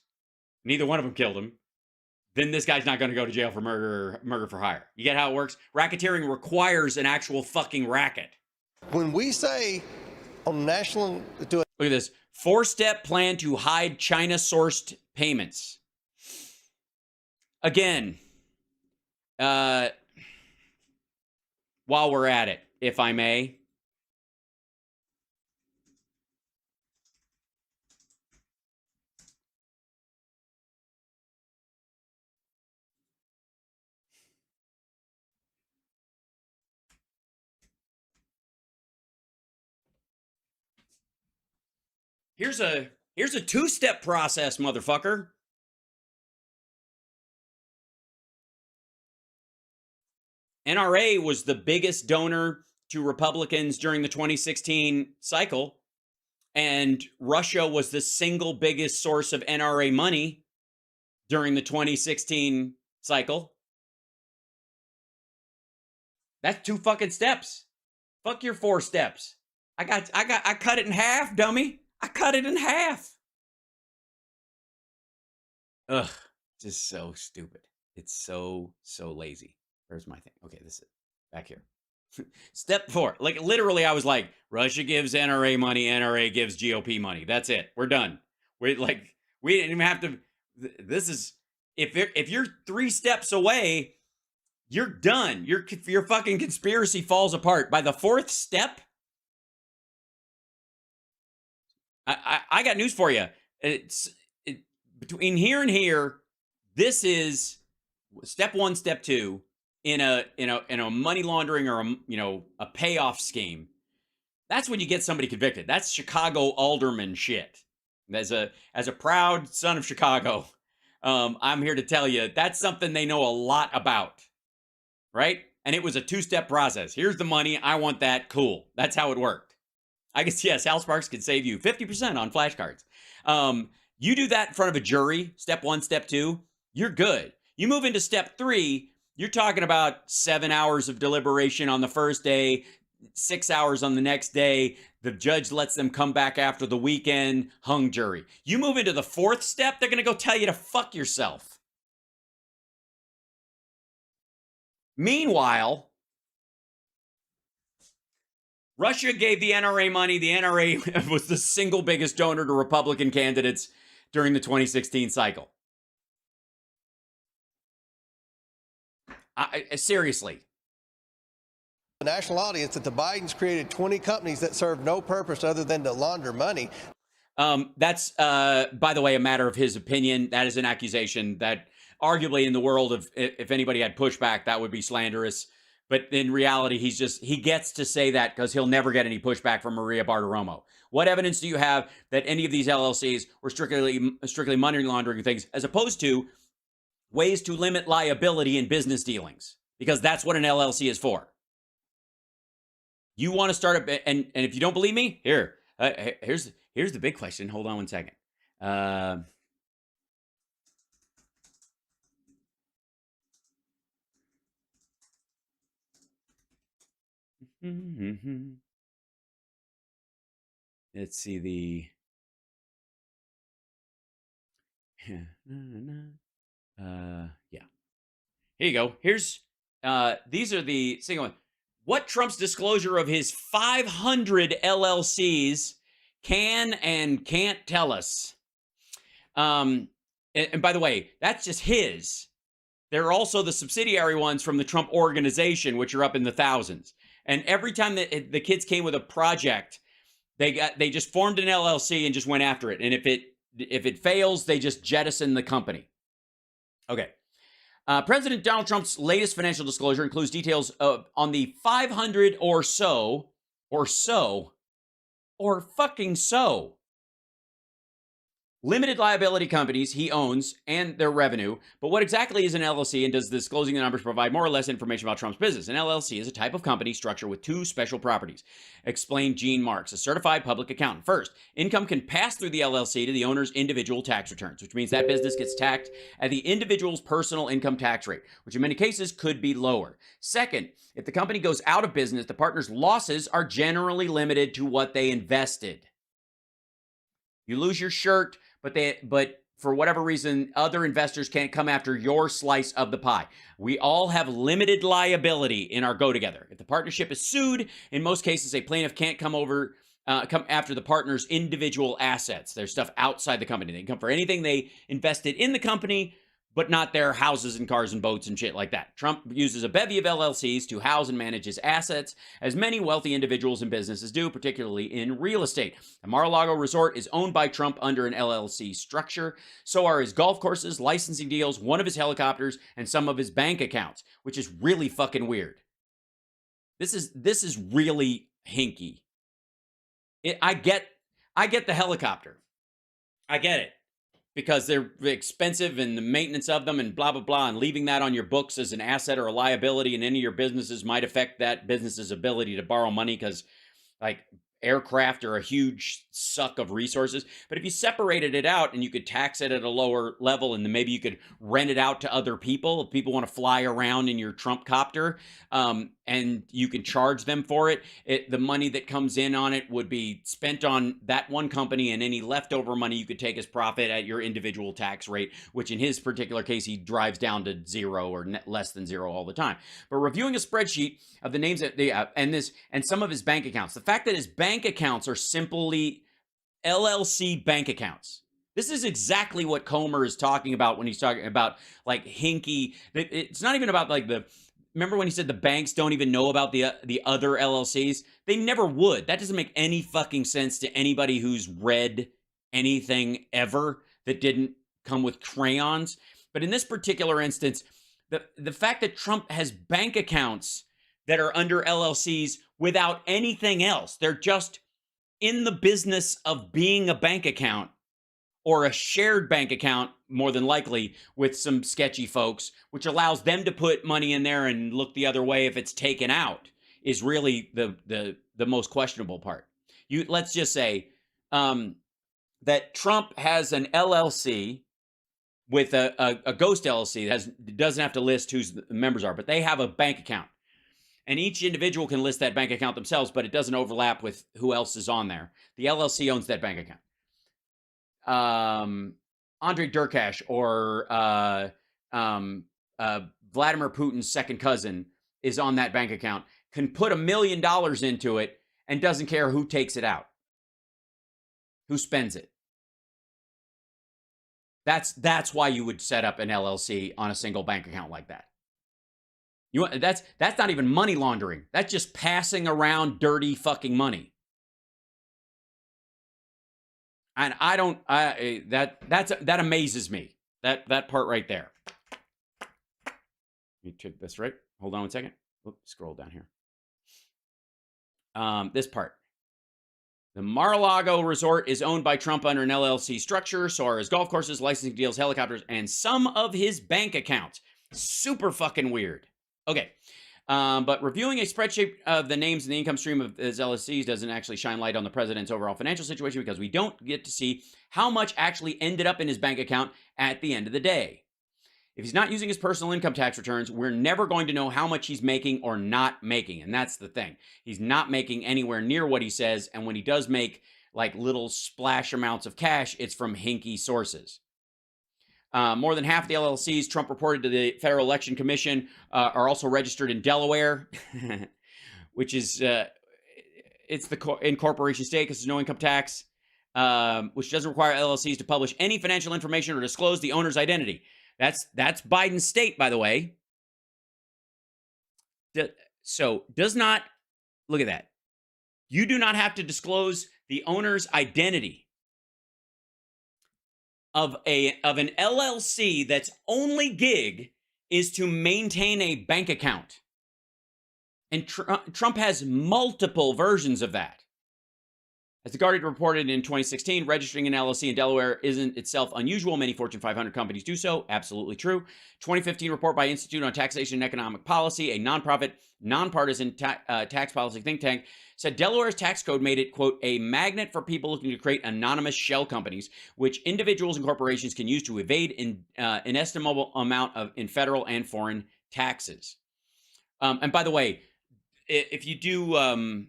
neither one of them killed him, then this guy's not going to go to jail for murder for hire. You get how it works? Racketeering requires an actual fucking racket. When we say on national, Look at this. 4-step plan to hide China-sourced payments. Again, while we're at it, if I may. Here's a 2-step process, motherfucker. NRA was the biggest donor to Republicans during the 2016 cycle, and Russia was the single biggest source of NRA money during the 2016 cycle. That's 2 fucking steps. Fuck your 4 steps. I cut it in half, dummy. I cut it in half. Ugh, just so stupid. It's so lazy. Where's my thing? Okay, this is it. Back here. Step 4. Like, literally, I was like, Russia gives NRA money, NRA gives GOP money. That's it. We're done. We didn't even have to. This is, if you're 3 steps away, you're done. Your fucking conspiracy falls apart. By the 4th step, I got news for you. Between here and here, this is step 1, step 2 in a money laundering or a payoff scheme. That's when you get somebody convicted. That's Chicago alderman shit. As a proud son of Chicago, I'm here to tell you that's something they know a lot about, right? And it was a 2-step process. Here's the money. I want that. Cool. That's how it worked. I guess, yes, Hal Sparks could save you 50% on flashcards. You do that in front of a jury, step 1, step 2, you're good. You move into step 3, you're talking about 7 hours of deliberation on the first day, 6 hours on the next day. The judge lets them come back after the weekend, hung jury. You move into the 4th step, they're going to go tell you to fuck yourself. Meanwhile, Russia gave the NRA money. The NRA was the single biggest donor to Republican candidates during the 2016 cycle. Seriously. the national audience that the Bidens created 20 companies that serve no purpose other than to launder money. That's, by the way, a matter of his opinion. That is an accusation that arguably in the world of, if anybody had pushback, that would be slanderous. But in reality, he gets to say that because he'll never get any pushback from Maria Bartiromo. What evidence do you have that any of these LLCs were strictly money laundering things, as opposed to ways to limit liability in business dealings, because that's what an LLC is for. You want to start a, and if you don't believe me, here's the big question. Hold on one second. Let's see the. Yeah. Here you go. Here's these are the single one. What Trump's disclosure of his 500 LLCs can and can't tell us. And by the way, that's just his. There are also the subsidiary ones from the Trump organization, which are up in the thousands. And every time that the kids came with a project, they just formed an LLC and just went after it. And if it fails, they just jettison the company. Okay. President Donald Trump's latest financial disclosure includes details on the 500 or fucking so limited liability companies he owns and their revenue. But what exactly is an LLC, and does disclosing the numbers provide more or less information about Trump's business? An LLC is a type of company structure with two special properties, explained Gene Marks, a certified public accountant. First, income can pass through the LLC to the owner's individual tax returns, which means that business gets taxed at the individual's personal income tax rate, which in many cases could be lower. Second, if the company goes out of business, the partner's losses are generally limited to what they invested. You lose your shirt, but for whatever reason, other investors can't come after your slice of the pie. We all have limited liability in our go-together. If the partnership is sued, in most cases, a plaintiff can't come after the partner's individual assets. There's stuff outside the company. They can come for anything they invested in the company, but not their houses and cars and boats and shit like that. Trump uses a bevy of LLCs to house and manage his assets, as many wealthy individuals and businesses do, particularly in real estate. The Mar-a-Lago resort is owned by Trump under an LLC structure. So are his golf courses, licensing deals, one of his helicopters, and some of his bank accounts, which is really fucking weird. This is really hinky. I get the helicopter. I get it. Because they're expensive and the maintenance of them and blah, blah, blah. And leaving that on your books as an asset or a liability in any of your businesses might affect that business's ability to borrow money, because like aircraft are a huge suck of resources. But if you separated it out and you could tax it at a lower level, and then maybe you could rent it out to other people, if people want to fly around in your Trump copter, and you can charge them for it, the money that comes in on it would be spent on that one company, and any leftover money you could take as profit at your individual tax rate, which in his particular case, he drives down to zero or less than zero all the time. But reviewing a spreadsheet of the names that and some of his bank accounts, the fact that his bank accounts are simply LLC bank accounts. This is exactly what Comer is talking about when he's talking about like hinky. It's not even about like remember when he said the banks don't even know about the other LLCs? They never would. That doesn't make any fucking sense to anybody who's read anything ever that didn't come with crayons. But in this particular instance, the fact that Trump has bank accounts that are under LLCs without anything else, they're just in the business of being a bank account, or a shared bank account, more than likely, with some sketchy folks, which allows them to put money in there and look the other way if it's taken out, is really the most questionable part. Let's just say that Trump has an LLC with a ghost LLC that doesn't have to list who the members are, but they have a bank account. And each individual can list that bank account themselves, but it doesn't overlap with who else is on there. The LLC owns that bank account. Andre Durkash or Vladimir Putin's second cousin is on that bank account, can put $1 million into it and doesn't care who takes it out, who spends it. That's why you would set up an LLC on a single bank account like that. That's not even money laundering. That's just passing around dirty fucking money. And that amazes me. That part right there. Let me check this right. Hold on one second. Oops, scroll down here. This part. The Mar-a-Lago resort is owned by Trump under an LLC structure. So are his golf courses, licensing deals, helicopters, and some of his bank accounts. Super fucking weird. Okay. But reviewing a spreadsheet of the names and the income stream of his LLCs doesn't actually shine light on the president's overall financial situation because we don't get to see how much actually ended up in his bank account at the end of the day. If he's not using his personal income tax returns, we're never going to know how much he's making or not making. And that's the thing. He's not making anywhere near what he says. And when he does make like little splash amounts of cash, it's from hinky sources. More than half the LLCs Trump reported to the Federal Election Commission are also registered in Delaware, which is, it's the incorporation state because there's no income tax, which doesn't require LLCs to publish any financial information or disclose the owner's identity. That's Biden's state, by the way. So does not, look at that. You do not have to disclose the owner's identity of an LLC that's only gig is to maintain a bank account. And Trump has multiple versions of that. As The Guardian reported in 2016, registering an LLC in Delaware isn't itself unusual. Many Fortune 500 companies do so. Absolutely true. 2015 report by Institute on Taxation and Economic Policy, a nonprofit, nonpartisan tax policy think tank, said Delaware's tax code made it, quote, a magnet for people looking to create anonymous shell companies, which individuals and corporations can use to evade an inestimable amount in federal and foreign taxes. And by the way, if you do...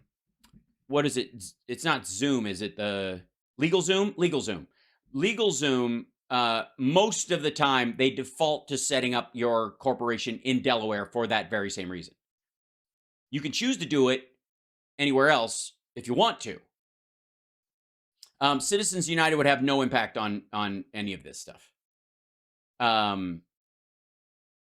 what is it? It's not Zoom. Is it the LegalZoom? LegalZoom. LegalZoom, most of the time, they default to setting up your corporation in Delaware for that very same reason. You can choose to do it anywhere else if you want to. Citizens United would have no impact on any of this stuff. And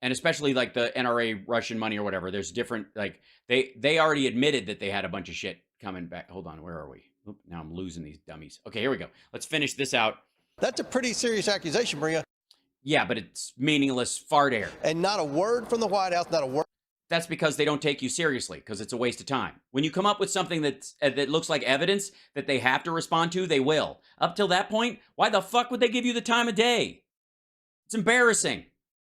especially like the NRA Russian money or whatever. There's different, like, they already admitted that they had a bunch of shit coming back. Hold on, where are we? Oop, now I'm losing these dummies. Okay, here we go. Let's finish this out. That's a pretty serious accusation, Maria. Yeah, but it's meaningless fart air. And not a word from the White House, not a word. That's because they don't take you seriously, because it's a waste of time. When you come up with something that looks like evidence that they have to respond to, they will. Up till that point, why the fuck would they give you the time of day? It's embarrassing.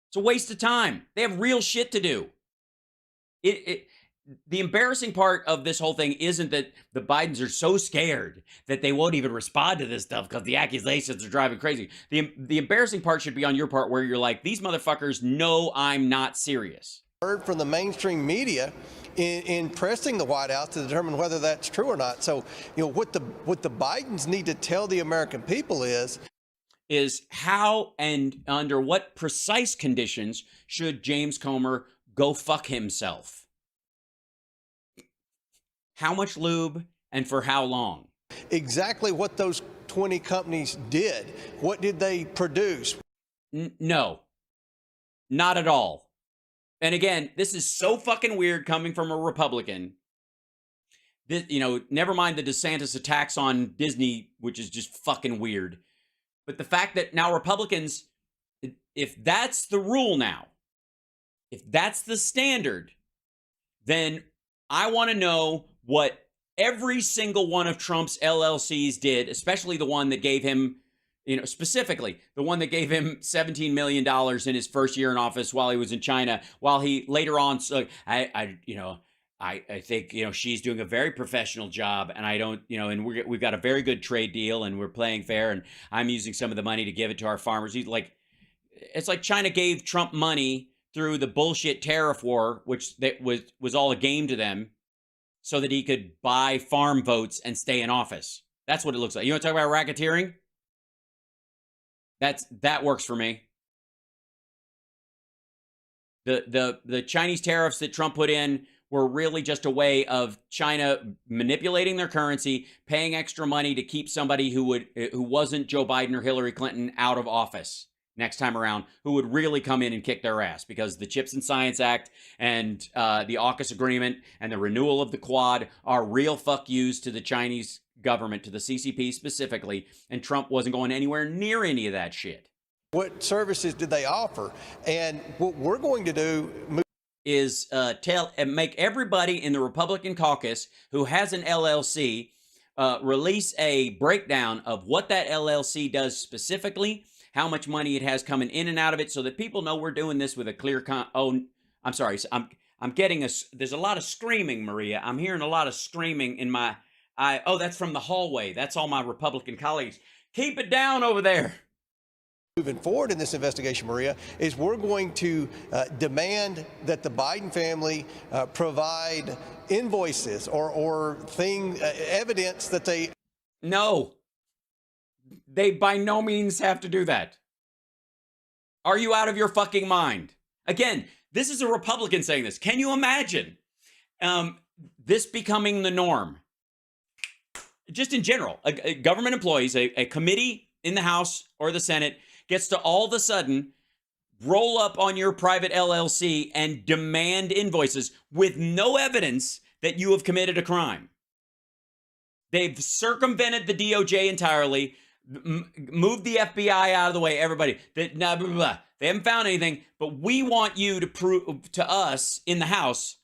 It's a waste of time. They have real shit to do. The embarrassing part of this whole thing isn't that the Bidens are so scared that they won't even respond to this stuff because the accusations are driving crazy. The embarrassing part should be on your part where you're like, these motherfuckers know I'm not serious. Heard from the mainstream media in pressing the White House to determine whether that's true or not. So, you know, what the Bidens need to tell the American people is how and under what precise conditions should James Comer go fuck himself? How much lube and for how long? Exactly what those 20 companies did. What did they produce? No, not at all. And again, this is so fucking weird coming from a Republican. This, you know, never mind the DeSantis attacks on Disney, which is just fucking weird. But the fact that now Republicans, if that's the rule now, if that's the standard, then I want to know what every single one of Trump's LLCs did, especially the one that gave him, you know, specifically the one that gave him $17 million in his first year in office while he was in China, while he later on, so I think, you know, she's doing a very professional job and I don't, you know, and we've got a very good trade deal and we're playing fair and I'm using some of the money to give it to our farmers. He's like, it's like China gave Trump money through the bullshit tariff war, which was all a game to them, so that he could buy farm votes and stay in office. That's what it looks like. You want to talk about racketeering? That works for me. The Chinese tariffs that Trump put in were really just a way of China manipulating their currency, paying extra money to keep somebody who wasn't Joe Biden or Hillary Clinton out of office next time around, who would really come in and kick their ass, because the Chips and Science Act and the AUKUS agreement and the renewal of the Quad are real fuck yous to the Chinese government, to the CCP specifically, and Trump wasn't going anywhere near any of that shit. What services did they offer? And what we're going to do is make everybody in the Republican caucus who has an LLC release a breakdown of what that LLC does specifically, how much money it has coming in and out of it, so that people know we're doing this with a clear oh, I'm sorry. I'm getting there's a lot of screaming, Maria. I'm hearing a lot of screaming in my oh, that's from the hallway. That's all my Republican colleagues. Keep it down over there. Moving forward in this investigation, Maria, is we're going to demand that the Biden family provide invoices or evidence that they... No. They by no means have to do that. Are you out of your fucking mind? Again, this is a Republican saying this. Can you imagine this becoming the norm? Just in general, government employees, a committee in the House or the Senate gets to all of a sudden roll up on your private LLC and demand invoices with no evidence that you have committed a crime. They've circumvented the DOJ entirely, moved the FBI out of the way, everybody. They haven't found anything, but we want you to prove to us in the House,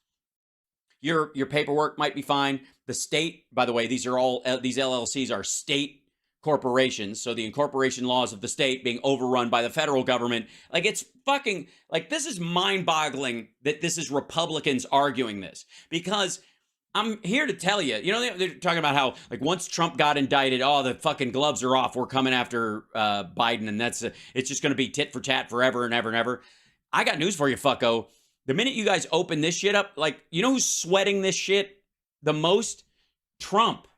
your paperwork might be fine. The state, by the way, these LLCs are state corporations, so the incorporation laws of the state being overrun by the federal government. Like, it's fucking, like, this is mind-boggling that this is Republicans arguing this, because I'm here to tell you, you know, they're talking about how, like, once Trump got indicted, oh, the fucking gloves are off, we're coming after Biden, and it's just going to be tit for tat forever and ever and ever. I got news for you, fucko. The minute you guys open this shit up, like, you know who's sweating this shit the most? Trump.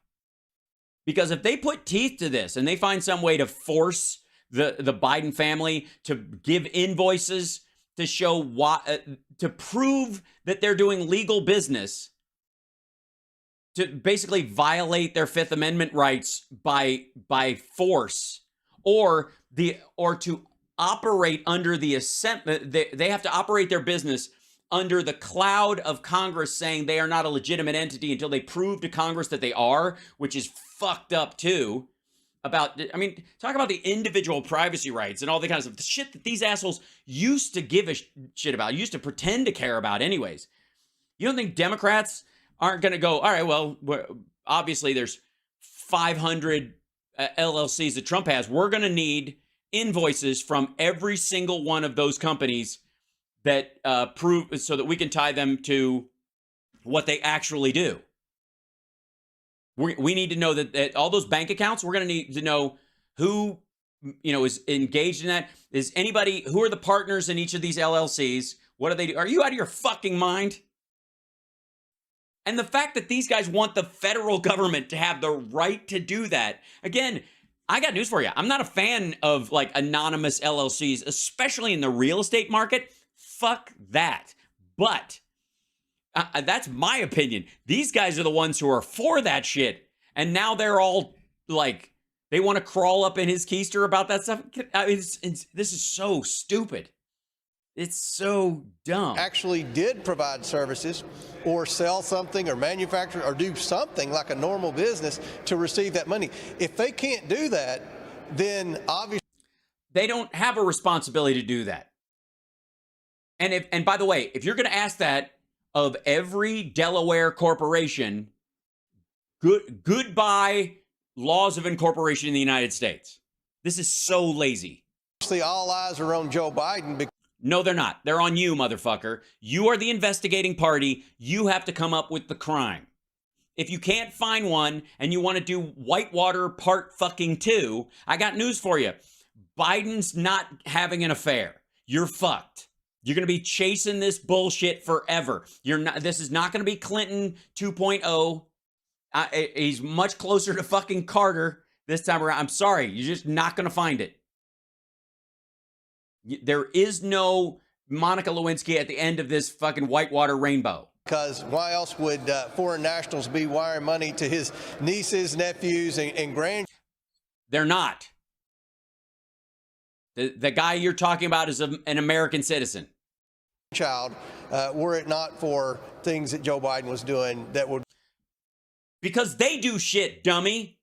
Because if they put teeth to this and they find some way to force the Biden family to give invoices to show to prove that they're doing legal business, to basically violate their Fifth Amendment rights by force, or to operate under the they have to operate their business under the cloud of Congress saying they are not a legitimate entity until they prove to Congress that they are, which is fucked up too. I mean, talk about the individual privacy rights and all the kinds of shit that these assholes used to give a shit about, used to pretend to care about anyways. You don't think Democrats aren't going to go, all right, well, obviously there's 500 LLCs that Trump has. We're going to need invoices from every single one of those companies that prove, so that we can tie them to what they actually do. We need to know that all those bank accounts, we're going to need to know who, you know, is engaged in that. Is anybody, who are the partners in each of these LLCs? What do they do? Are you out of your fucking mind? And the fact that these guys want the federal government to have the right to do that. Again, I got news for you. I'm not a fan of, like, anonymous LLCs, especially in the real estate market. Fuck that. But that's my opinion. These guys are the ones who are for that shit. And now they're all like, they want to crawl up in his keister about that stuff. This is so stupid. It's so dumb. Actually did provide services or sell something or manufacture or do something like a normal business to receive that money. If they can't do that, then obviously they don't have a responsibility to do that. And by the way, if you're going to ask that of every Delaware corporation, goodbye laws of incorporation in the United States. This is so lazy. all eyes are on Joe Biden. No, they're not. They're on you, motherfucker. You are the investigating party. You have to come up with the crime. If you can't find one and you want to do Whitewater Part fucking 2, I got news for you. Biden's not having an affair. You're fucked. You're going to be chasing this bullshit forever. This is not going to be Clinton 2.0. He's much closer to fucking Carter this time around. I'm sorry. You're just not going to find it. There is no Monica Lewinsky at the end of this fucking Whitewater rainbow. Because why else would foreign nationals be wiring money to his nieces, nephews, and grandchildren? They're not. The guy you're talking about is an American citizen. Were it not for things that Joe Biden was doing that would... Because they do shit, dummy.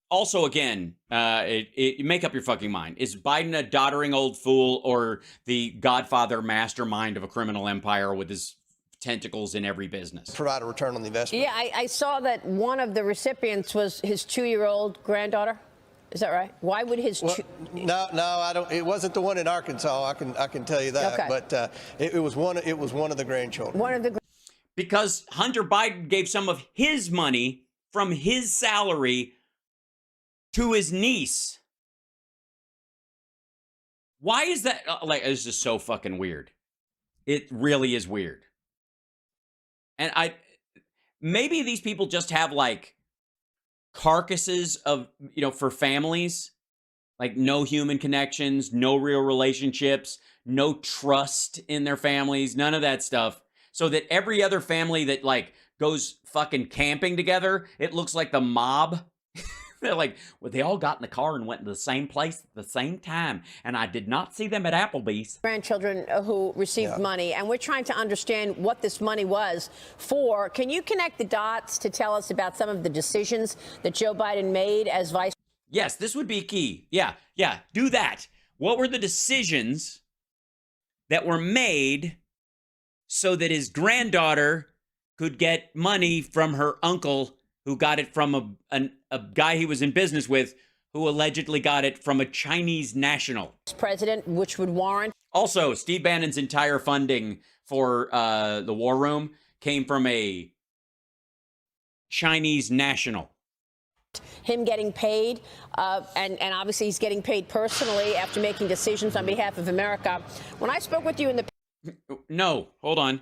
Also, again, make up your fucking mind. Is Biden a doddering old fool or the godfather mastermind of a criminal empire with his tentacles in every business. Provide a return on the investment. Yeah, I saw that one of the recipients was his 2-year-old granddaughter. Is that right? Why would his No, I don't. It wasn't the one in Arkansas. I can tell you that. Okay. But it was one. It was one of the grandchildren. one of the Because Hunter Biden gave some of his money from his salary to his niece. Why is that? Like, it's just so fucking weird. It really is weird. And maybe these people just have like carcasses of, for families, like no human connections, no real relationships, no trust in their families, none of that stuff. So that every other family that like goes fucking camping together, it looks like the mob. They're like, well, they all got in the car and went to the same place at the same time. And I did not see them at Applebee's. grandchildren who received money, and we're trying to understand what this money was for. Can you connect the dots to tell us about some of the decisions that Joe Biden made as vice? Yes, this would be key. Yeah, do that. What were the decisions that were made so that his granddaughter could get money from her uncle, who got it from a guy he was in business with, who allegedly got it from a Chinese national President, which would warrant Also, Steve Bannon's entire funding for the War Room came from a Chinese national. him getting paid, and obviously he's getting paid personally after making decisions on behalf of America. When I spoke with you in the No, hold on.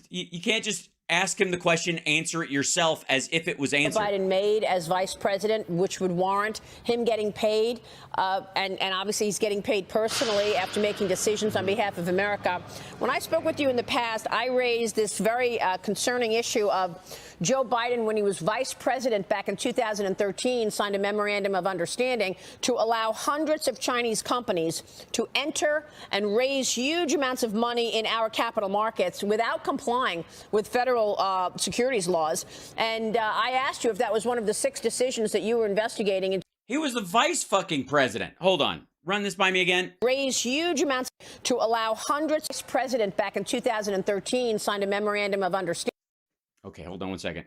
You can't just ask him the question, answer it yourself as if it was answered. Biden made as vice president, which would warrant him getting paid, and obviously he's getting paid personally after making decisions on behalf of America. When I spoke with you in the past, I raised this very concerning issue of Joe Biden, when he was vice president back in 2013, signed a memorandum of understanding to allow hundreds of Chinese companies to enter and raise huge amounts of money in our capital markets without complying with federal securities laws. And I asked you if that was one of the 6 decisions that you were investigating. He was the vice fucking president. Hold on. Run this by me again. Raise huge amounts to allow hundreds. President back in 2013 signed a memorandum of understanding. Okay, hold on one second.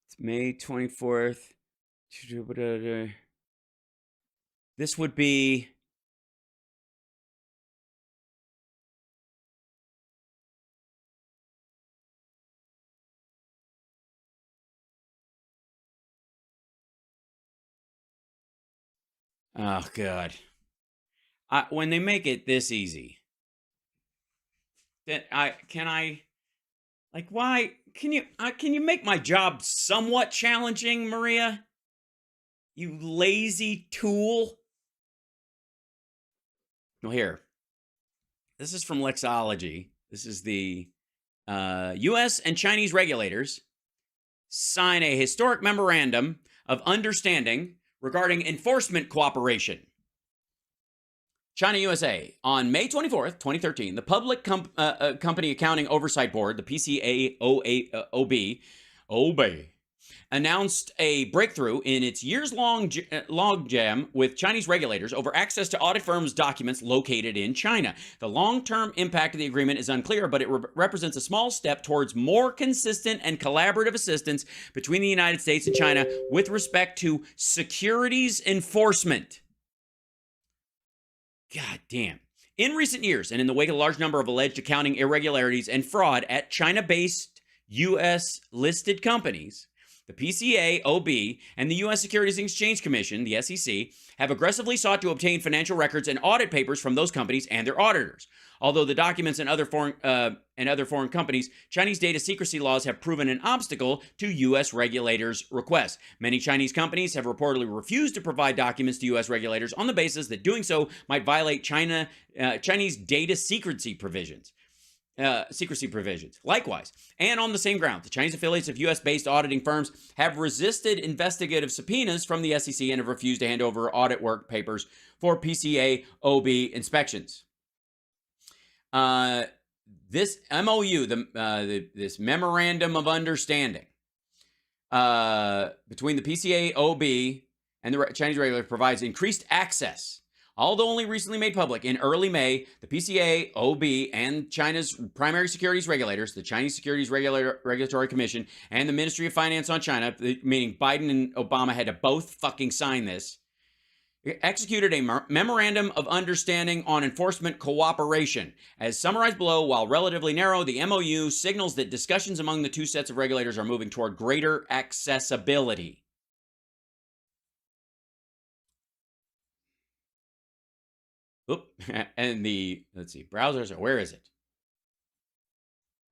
It's May 24th. This would be... Oh, God. When they make it this easy, then why can you make my job somewhat challenging, Maria? You lazy tool. Well, here. This is from Lexology. This is the U.S. and Chinese regulators sign a historic memorandum of understanding regarding enforcement cooperation. China USA. On May 24th, 2013, the Public Company Accounting Oversight Board, the PCAOB, announced a breakthrough in its years-long logjam with Chinese regulators over access to audit firms' documents located in China. The long-term impact of the agreement is unclear, but it represents a small step towards more consistent and collaborative assistance between the United States and China with respect to securities enforcement. God damn. In recent years, and in the wake of a large number of alleged accounting irregularities and fraud at China-based U.S.-listed companies, the PCAOB and the U.S. Securities and Exchange Commission, the SEC, have aggressively sought to obtain financial records and audit papers from those companies and their auditors. Although the documents and other foreign companies, Chinese data secrecy laws have proven an obstacle to U.S. regulators' requests. Many Chinese companies have reportedly refused to provide documents to U.S. regulators on the basis that doing so might violate Chinese data secrecy provisions. secrecy provisions. Likewise, and on the same ground, the Chinese affiliates of U.S.-based auditing firms have resisted investigative subpoenas from the SEC and have refused to hand over audit work papers for PCA-OB inspections. This MOU, this Memorandum of Understanding between the PCA-OB and the Chinese regulator provides increased access. Although only recently made public in early May, the PCA, OB, and China's primary securities regulators, the Chinese Securities Regulatory Commission, and the Ministry of Finance on China, meaning Biden and Obama had to both fucking sign this, executed a Memorandum of Understanding on Enforcement Cooperation. As summarized below, while relatively narrow, the MOU signals that discussions among the two sets of regulators are moving toward greater accessibility. Oop, and let's see, browsers, where is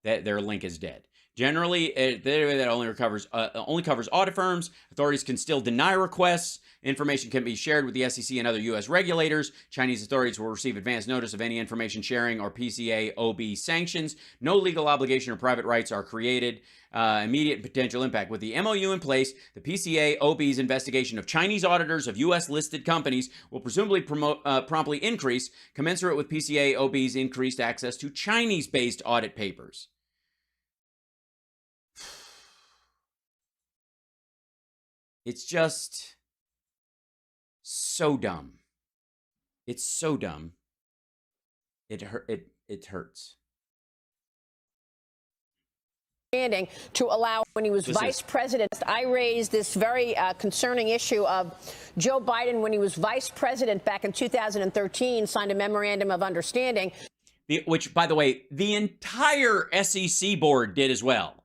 it? Their link is dead. Generally, that only covers audit firms. Authorities can still deny requests. Information can be shared with the SEC and other U.S. regulators. Chinese authorities will receive advance notice of any information sharing or PCA-OB sanctions. No legal obligation or private rights are created. Immediate potential impact. With the MOU in place, the PCA-OB's investigation of Chinese auditors of U.S.-listed companies will presumably promptly increase, commensurate with PCA-OB's increased access to Chinese-based audit papers. It's just so dumb. It's so dumb. It hurts. To allow, when he was vice president, I raised this very concerning issue of Joe Biden, when he was vice president back in 2013, signed a memorandum of understanding. Which, by the way, the entire SEC board did as well.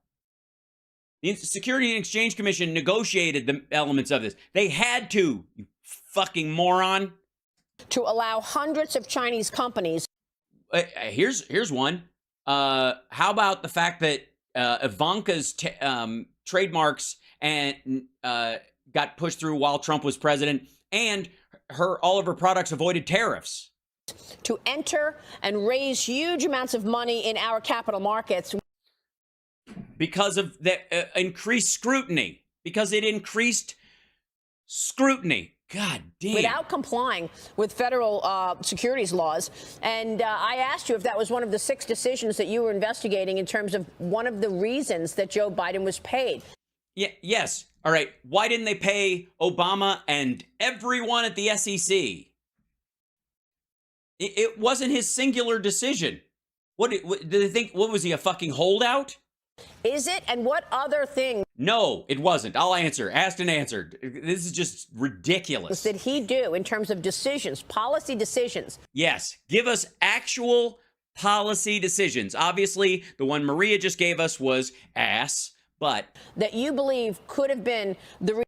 The Securities and Exchange Commission negotiated the elements of this. They had to, you fucking moron. To allow hundreds of Chinese companies. Here's one. How about the fact that Ivanka's trademarks and got pushed through while Trump was president, and all of her products avoided tariffs. To enter and raise huge amounts of money in our capital markets. Because of the increased scrutiny. Because it increased scrutiny. God damn. Without complying with federal securities laws. And I asked you if that was one of the 6 decisions that you were investigating in terms of one of the reasons that Joe Biden was paid. Yeah, yes. All right. Why didn't they pay Obama and everyone at the SEC? It wasn't his singular decision. What did they think? What was he, a fucking holdout? Is it? And what other things? No, it wasn't. I'll answer. Asked and answered. This is just ridiculous. What did he do in terms of decisions, policy decisions? Yes. Give us actual policy decisions. Obviously, the one Maria just gave us was ass, but... That you believe could have been the...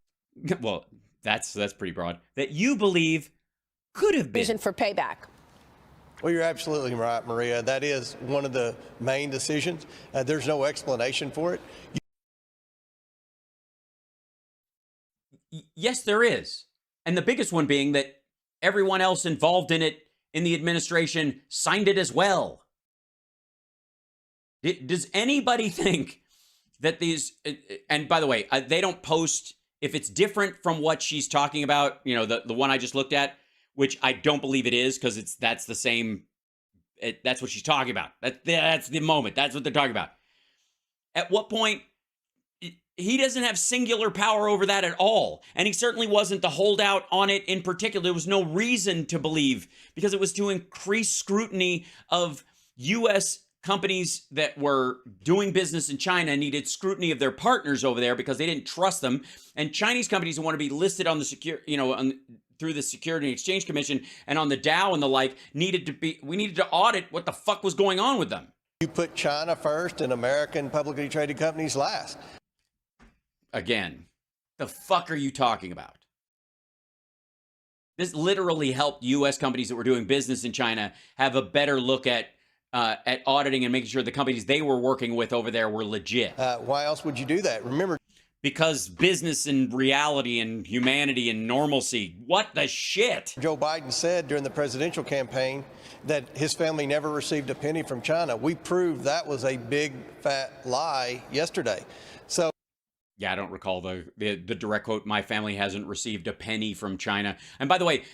Well, that's pretty broad. That you believe could have been... Reason for payback. Well, you're absolutely right, Maria. That is one of the main decisions. There's no explanation for it. Yes, there is. And the biggest one being that everyone else involved in it in the administration signed it as well. Does anybody think that these, and by the way, they don't post, if it's different from what she's talking about, you know, the one I just looked at, which I don't believe it is, because that's the same, that's what she's talking about. That's the moment. That's what they're talking about. At what point, he doesn't have singular power over that at all. And he certainly wasn't the holdout on it in particular. There was no reason to believe, because it was to increase scrutiny of U.S. companies that were doing business in China, needed scrutiny of their partners over there because they didn't trust them. And Chinese companies who want to be listed on the through the Securities and Exchange Commission and on the Dow and the like, we needed to audit what the fuck was going on with them. You put China first and American publicly traded companies last. Again, the fuck are you talking about? This literally helped U.S. companies that were doing business in China have a better look at auditing and making sure the companies they were working with over there were legit. Why else would you do that? Remember, because business and reality and humanity and normalcy. What the shit? Joe Biden said during the presidential campaign that his family never received a penny from China. We proved that was a big, fat lie yesterday. So, yeah, I don't recall the direct quote. My family hasn't received a penny from China. And by the way,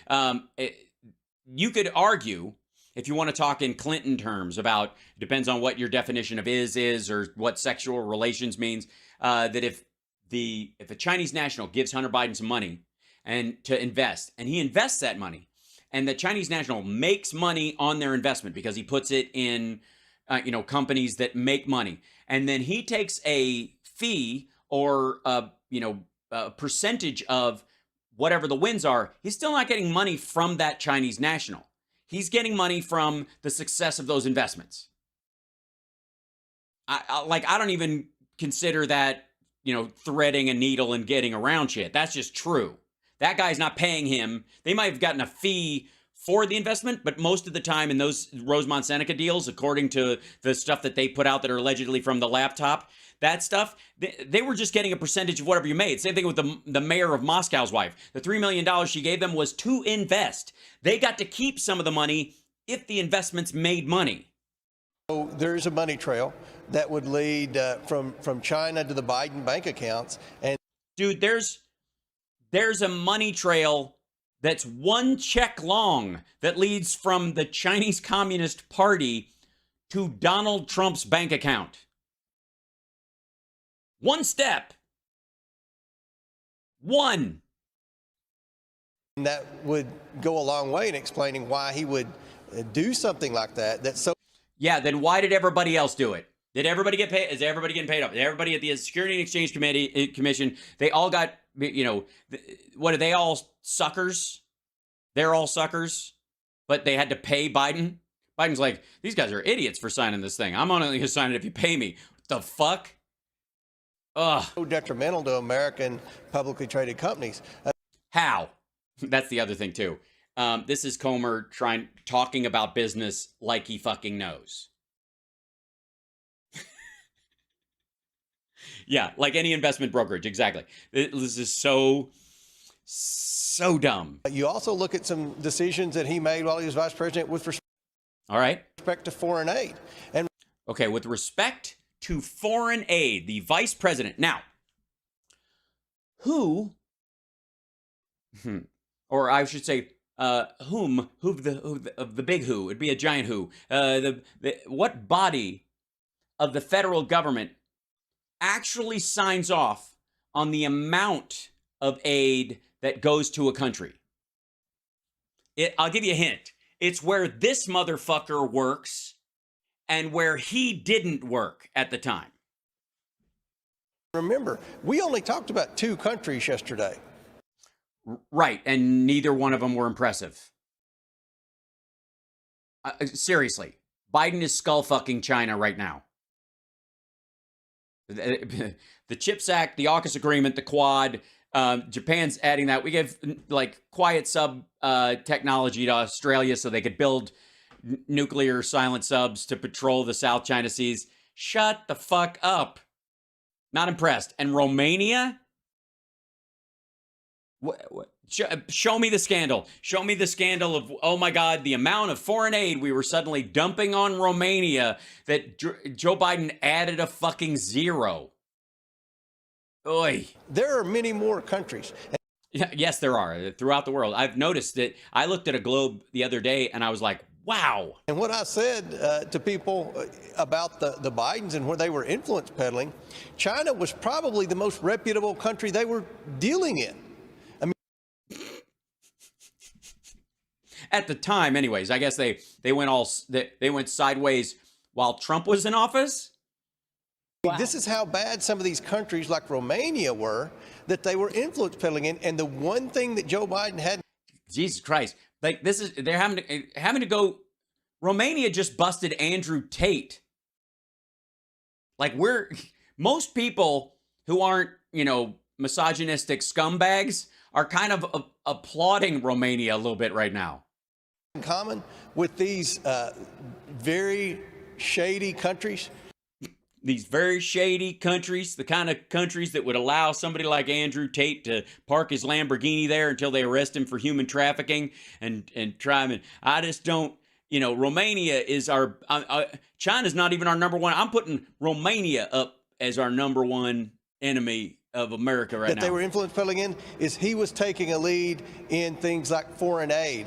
you could argue, if you want to talk in Clinton terms about, depends on what your definition of is, or what sexual relations means, that if a Chinese national gives Hunter Biden some money and to invest, and he invests that money, and the Chinese national makes money on their investment because he puts it in, companies that make money, and then he takes a fee or a percentage of whatever the wins are, he's still not getting money from that Chinese national. He's getting money from the success of those investments. I don't even consider that, threading a needle and getting around shit. That's just true. That guy's not paying him. They might have gotten a fee for the investment, but most of the time in those Rosemont Seneca deals, according to the stuff that they put out that are allegedly from the laptop, that stuff, they were just getting a percentage of whatever you made. Same thing with the mayor of Moscow's wife. The $3 million she gave them was to invest. They got to keep some of the money if the investments made money. So there's a money trail that would lead from China to the Biden bank accounts. And dude, there's a money trail that's one check long that leads from the Chinese Communist Party to Donald Trump's bank account. One step. One. And that would go a long way in explaining why he would do something like that. That's so. Yeah, then why did everybody else do it? Did everybody get paid? Is everybody getting paid up? Everybody at the Security and Exchange Commission, they all got, what are they all suckers? They're all suckers, but they had to pay Biden. Biden's like, these guys are idiots for signing this thing. I'm only going to sign it if you pay me. What the fuck? Ugh. So detrimental to American publicly traded companies. How? That's the other thing too. This is Comer talking about business like he fucking knows. Yeah, like any investment brokerage, exactly. This is so dumb. You also look at some decisions that he made while he was vice president with respect to foreign aid. And okay, with respect to foreign aid, the vice president. Now, who, or I should say, who of the big who? It'd be a giant who. What body of the federal government actually signs off on the amount of aid that goes to a country? I'll give you a hint. It's where this motherfucker works and where he didn't work at the time. remember, we only talked about 2 countries yesterday. Right, and neither one of them were impressive. Seriously, Biden is skull-fucking China right now. The CHIPS Act, the AUKUS agreement, the Quad, Japan's adding that. We gave like quiet sub technology to Australia so they could build nuclear silent subs to patrol the South China Seas. Shut the fuck up. Not impressed. And Romania? What? Show me the scandal. Show me the scandal of, oh my God, the amount of foreign aid we were suddenly dumping on Romania that Joe Biden added a fucking 0. Oy. There are many more countries. Yes, there are throughout the world. I've noticed that. I looked at a globe the other day and I was like, wow. And what I said to people about the Bidens and where they were influence peddling, China was probably the most reputable country they were dealing in. At the time, anyways. I guess they went sideways while Trump was in office. Wow. This is how bad some of these countries like Romania were, that they were influence peddling in. And the one thing that Joe Biden had, Jesus Christ, like this is, they're having to go. Romania just busted Andrew Tate. Like most people who aren't, misogynistic scumbags are kind of applauding Romania a little bit right now. in common with these very shady countries. these very shady countries, the kind of countries that would allow somebody like Andrew Tate to park his Lamborghini there until they arrest him for human trafficking and try him. I just don't, Romania is our, China's not even our number one. I'm putting Romania up as our number one enemy of America right now. That they were influence peddling in is he was taking a lead in things like foreign aid.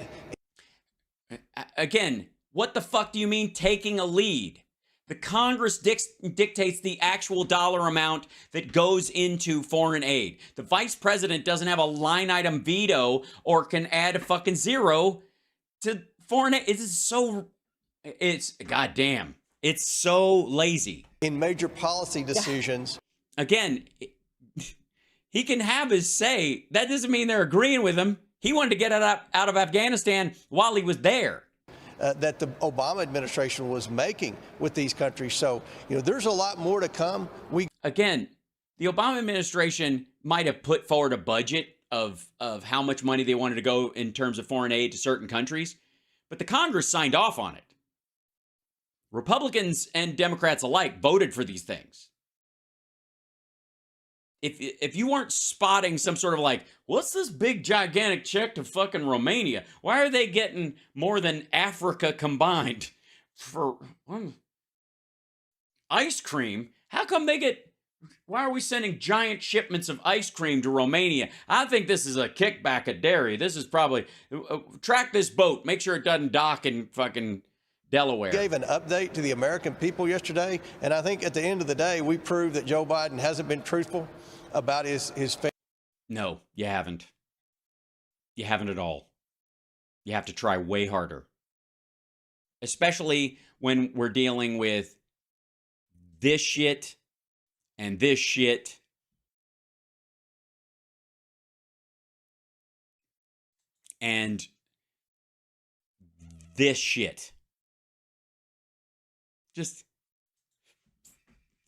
Again, what the fuck do you mean taking a lead? The Congress dictates the actual dollar amount that goes into foreign aid. The vice president doesn't have a line item veto or can add a fucking zero to foreign aid. It's goddamn. It's so lazy. In major policy decisions. Again, he can have his say. That doesn't mean they're agreeing with him. He wanted to get out of Afghanistan while he was there. That the Obama administration was making with these countries. So, there's a lot more to come. Again, the Obama administration might have put forward a budget of how much money they wanted to go in terms of foreign aid to certain countries, but the Congress signed off on it. Republicans and Democrats alike voted for these things. If you weren't spotting some sort of like, what's this big gigantic check to fucking Romania? Why are they getting more than Africa combined for ice cream? How come why are we sending giant shipments of ice cream to Romania? I think this is a kickback of dairy. This is probably, track this boat. Make sure it doesn't dock in fucking Delaware. Gave an update to the American people yesterday, and I think at the end of the day, we proved that Joe Biden hasn't been truthful about his family. No, you haven't. You haven't at all. You have to try way harder. Especially when we're dealing with this shit and this shit. And this shit. Just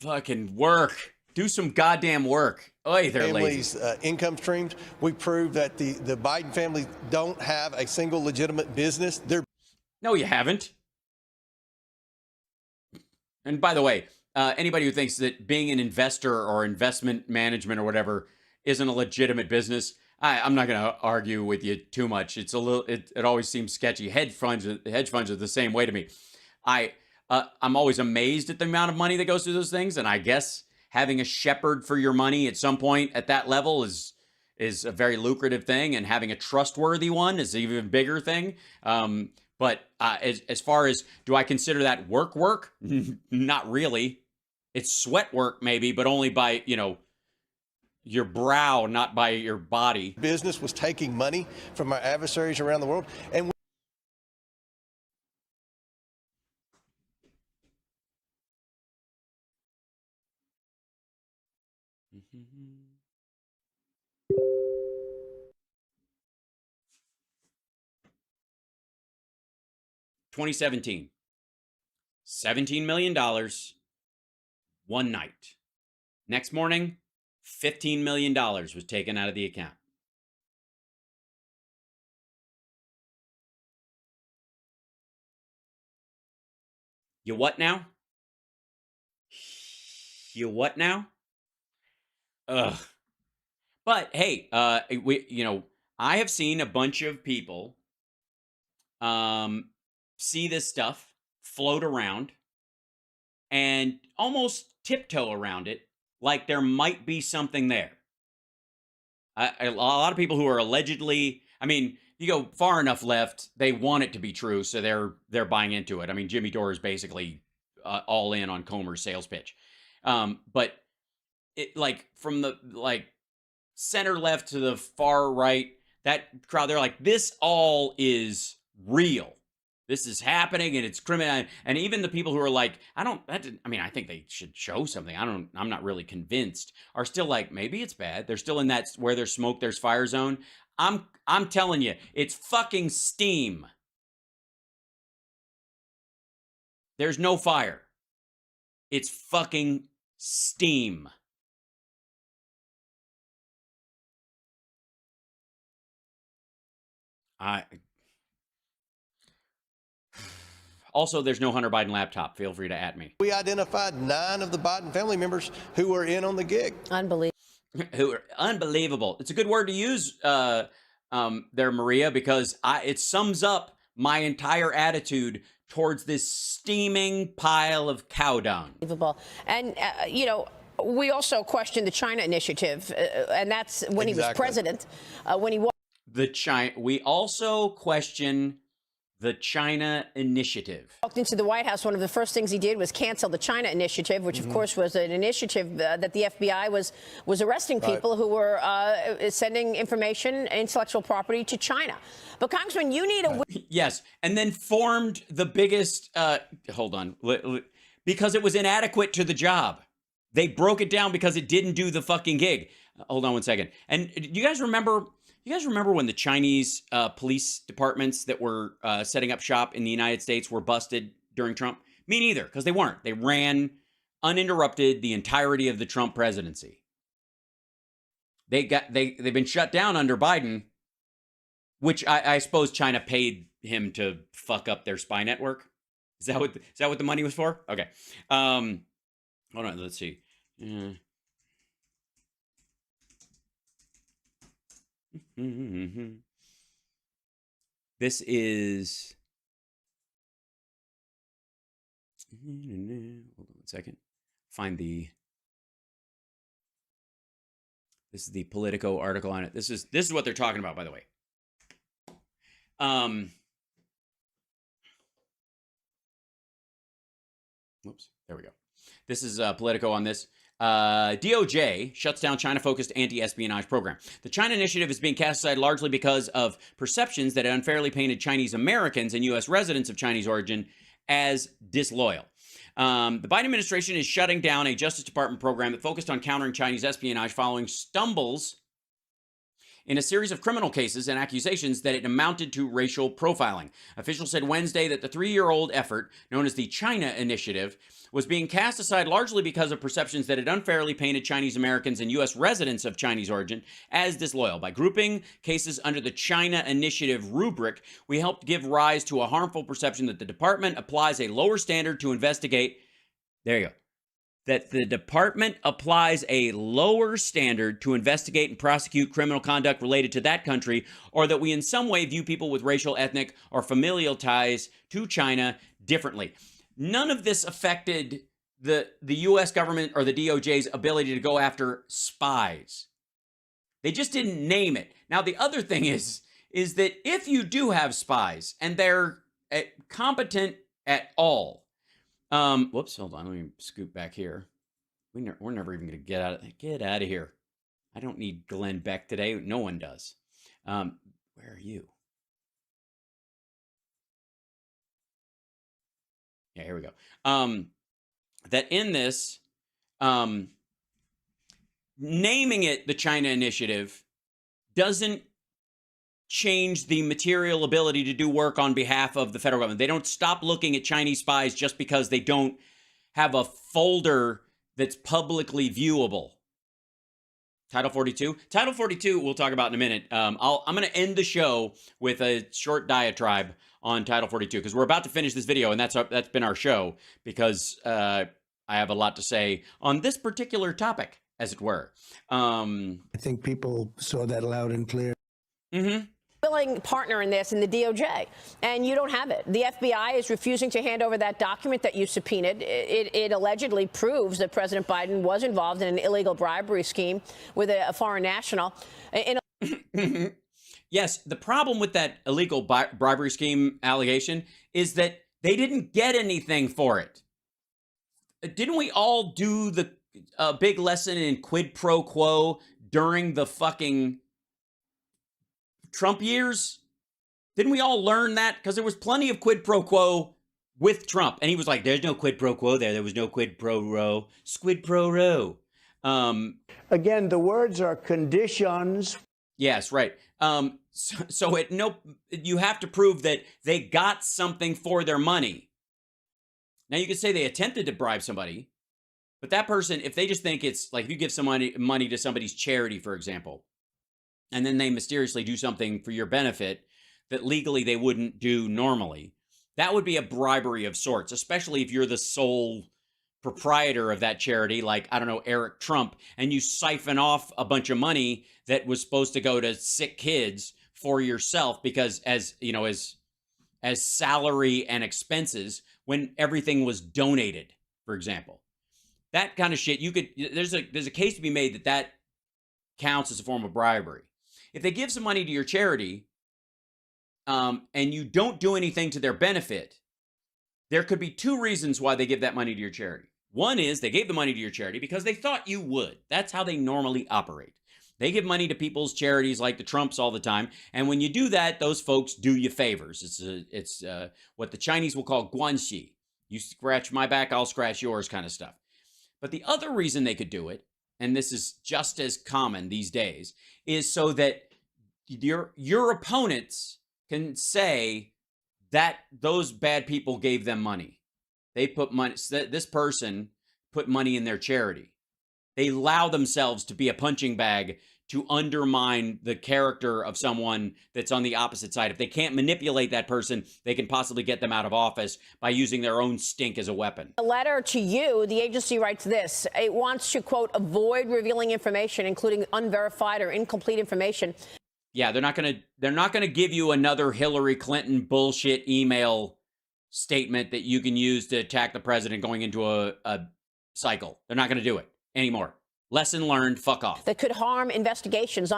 fucking work. Do some goddamn work. Oy, they're lazy. Income streams. We proved that the Biden family don't have a single legitimate business. No, you haven't. And by the way, anybody who thinks that being an investor or investment management or whatever isn't a legitimate business, I'm not going to argue with you too much. It's a little. It always seems sketchy. Hedge funds are the same way to me. I'm always amazed at the amount of money that goes through those things, and I guess having a shepherd for your money at some point at that level is a very lucrative thing, and having a trustworthy one is an even bigger thing. But as far as, do I consider that work? Not really. It's sweat work maybe, but only by, your brow, not by your body. Business was taking money from our adversaries around the world, and 2017, $17 million, one night. Next morning, $15 million was taken out of the account. You what now? You what now? Ugh. But hey, I have seen a bunch of people see this stuff float around and almost tiptoe around it like there might be something there. A lot of people who are allegedly, you go far enough left, they want it to be true, so they're buying into it. Jimmy Dore is basically all in on Comer's sales pitch. But it, like, from the center left to the far right, that crowd, they're like, this all is real. This is happening and it's criminal. And even the people who are like, I think they should show something. I'm not really convinced, are still like, maybe it's bad. They're still in that where there's smoke, there's fire zone. I'm telling you, it's fucking steam. There's no fire. It's fucking steam. Also, there's no Hunter Biden laptop. Feel free to at me. We identified 9 of the Biden family members who were in on the gig. Unbelievable. Who are unbelievable. It's a good word to use there, Maria, because it sums up my entire attitude towards this steaming pile of cow dung. And, you know, we also questioned the China initiative, and that's when he was president, when he was. We also question the China initiative. Walked into the White House, one of the first things he did was cancel the China initiative, which, of course, was an initiative that the FBI was arresting people who were sending information, intellectual property to China. But, Congressman, you need a... Yes, and then formed the biggest... hold on. Because it was inadequate to the job. They broke it down because it didn't do the fucking gig. Hold on one second. And you guys remember... when the Chinese police departments that were setting up shop in the United States were busted during Trump? Me neither, because they weren't. They ran uninterrupted the entirety of the Trump presidency. They've been shut down under Biden, which I suppose China paid him to fuck up their spy network. Is that what the money was for? Okay. Hold on. Let's see. This is. Hold on one second. Find the. This is the Politico article on it. This is what they're talking about, by the way. Whoops. There we go. This is Politico on this. DOJ shuts down China-focused anti-espionage program. The China initiative is being cast aside largely because of perceptions that it unfairly painted Chinese Americans and U.S. residents of Chinese origin as disloyal. The Biden administration is shutting down a Justice Department program that focused on countering Chinese espionage following stumbles in a series of criminal cases and accusations that it amounted to racial profiling. Officials said Wednesday that the 3-year-old effort, known as the China Initiative, was being cast aside largely because of perceptions that it unfairly painted Chinese Americans and U.S. residents of Chinese origin as disloyal. By grouping cases under the China Initiative rubric, we helped give rise to a harmful perception that the department applies a lower standard to investigate. There you go. That the department applies a lower standard to investigate and prosecute criminal conduct related to that country, or that we in some way view people with racial, ethnic, or familial ties to China differently. None of this affected the U.S. government or the DOJ's ability to go after spies. They just didn't name it. Now, the other thing is that if you do have spies and they're competent at all, whoops, hold on. Let me scoot back here. We're never even going to get out of here. I don't need Glenn Beck today. No one does. Where are you? Yeah, here we go. That in this, naming it the China Initiative doesn't change the material ability to do work on behalf of the federal government. They don't stop looking at Chinese spies just because they don't have a folder that's publicly viewable. Title 42. Title 42, we'll talk about in a minute. I'm going to end the show with a short diatribe on Title 42 because we're about to finish this video, and that's been our show because I have a lot to say on this particular topic, as it were. I think people saw that loud and clear. Mm-hmm. Willing partner in this in the DOJ, and you don't have it. The FBI is refusing to hand over that document that you subpoenaed. It allegedly proves that President Biden was involved in an illegal bribery scheme with a foreign national. Yes, the problem with that illegal bribery scheme allegation is that they didn't get anything for it. Didn't we all do the big lesson in quid pro quo during the fucking Trump years? Didn't we all learn that? Because there was plenty of quid pro quo with Trump. And he was like, there's no quid pro quo there. There was no quid pro ro. Squid pro ro. Again, the words are conditions. Yes, right. So you have to prove that they got something for their money. Now, you could say they attempted to bribe somebody. But that person, if they just think it's like if you give somebody money to somebody's charity, for example, and then they mysteriously do something for your benefit that legally they wouldn't do normally, that would be a bribery of sorts, especially if you're the sole proprietor of that charity, like, I don't know, Eric Trump, and you siphon off a bunch of money that was supposed to go to sick kids for yourself because as salary and expenses when everything was donated, for example. That kind of shit, there's a case to be made that counts as a form of bribery. If they give some money to your charity, and you don't do anything to their benefit, there could be two reasons why they give that money to your charity. One is they gave the money to your charity because they thought you would. That's how they normally operate. They give money to people's charities like the Trumps all the time. And when you do that, those folks do you favors. It's what the Chinese will call guanxi. You scratch my back, I'll scratch yours kind of stuff. But the other reason they could do it, and this is just as common these days, is so that your opponents can say that those bad people gave them money. They put money, this person put money in their charity. They allow themselves to be a punching bag to undermine the character of someone that's on the opposite side. If they can't manipulate that person, they can possibly get them out of office by using their own stink as a weapon. A letter to you, the agency writes this. It wants to, quote, avoid revealing information, including unverified or incomplete information. Yeah, they're not gonna give you another Hillary Clinton bullshit email statement that you can use to attack the president going into a cycle. They're not gonna do it anymore. Lesson learned, fuck off. That could harm investigations,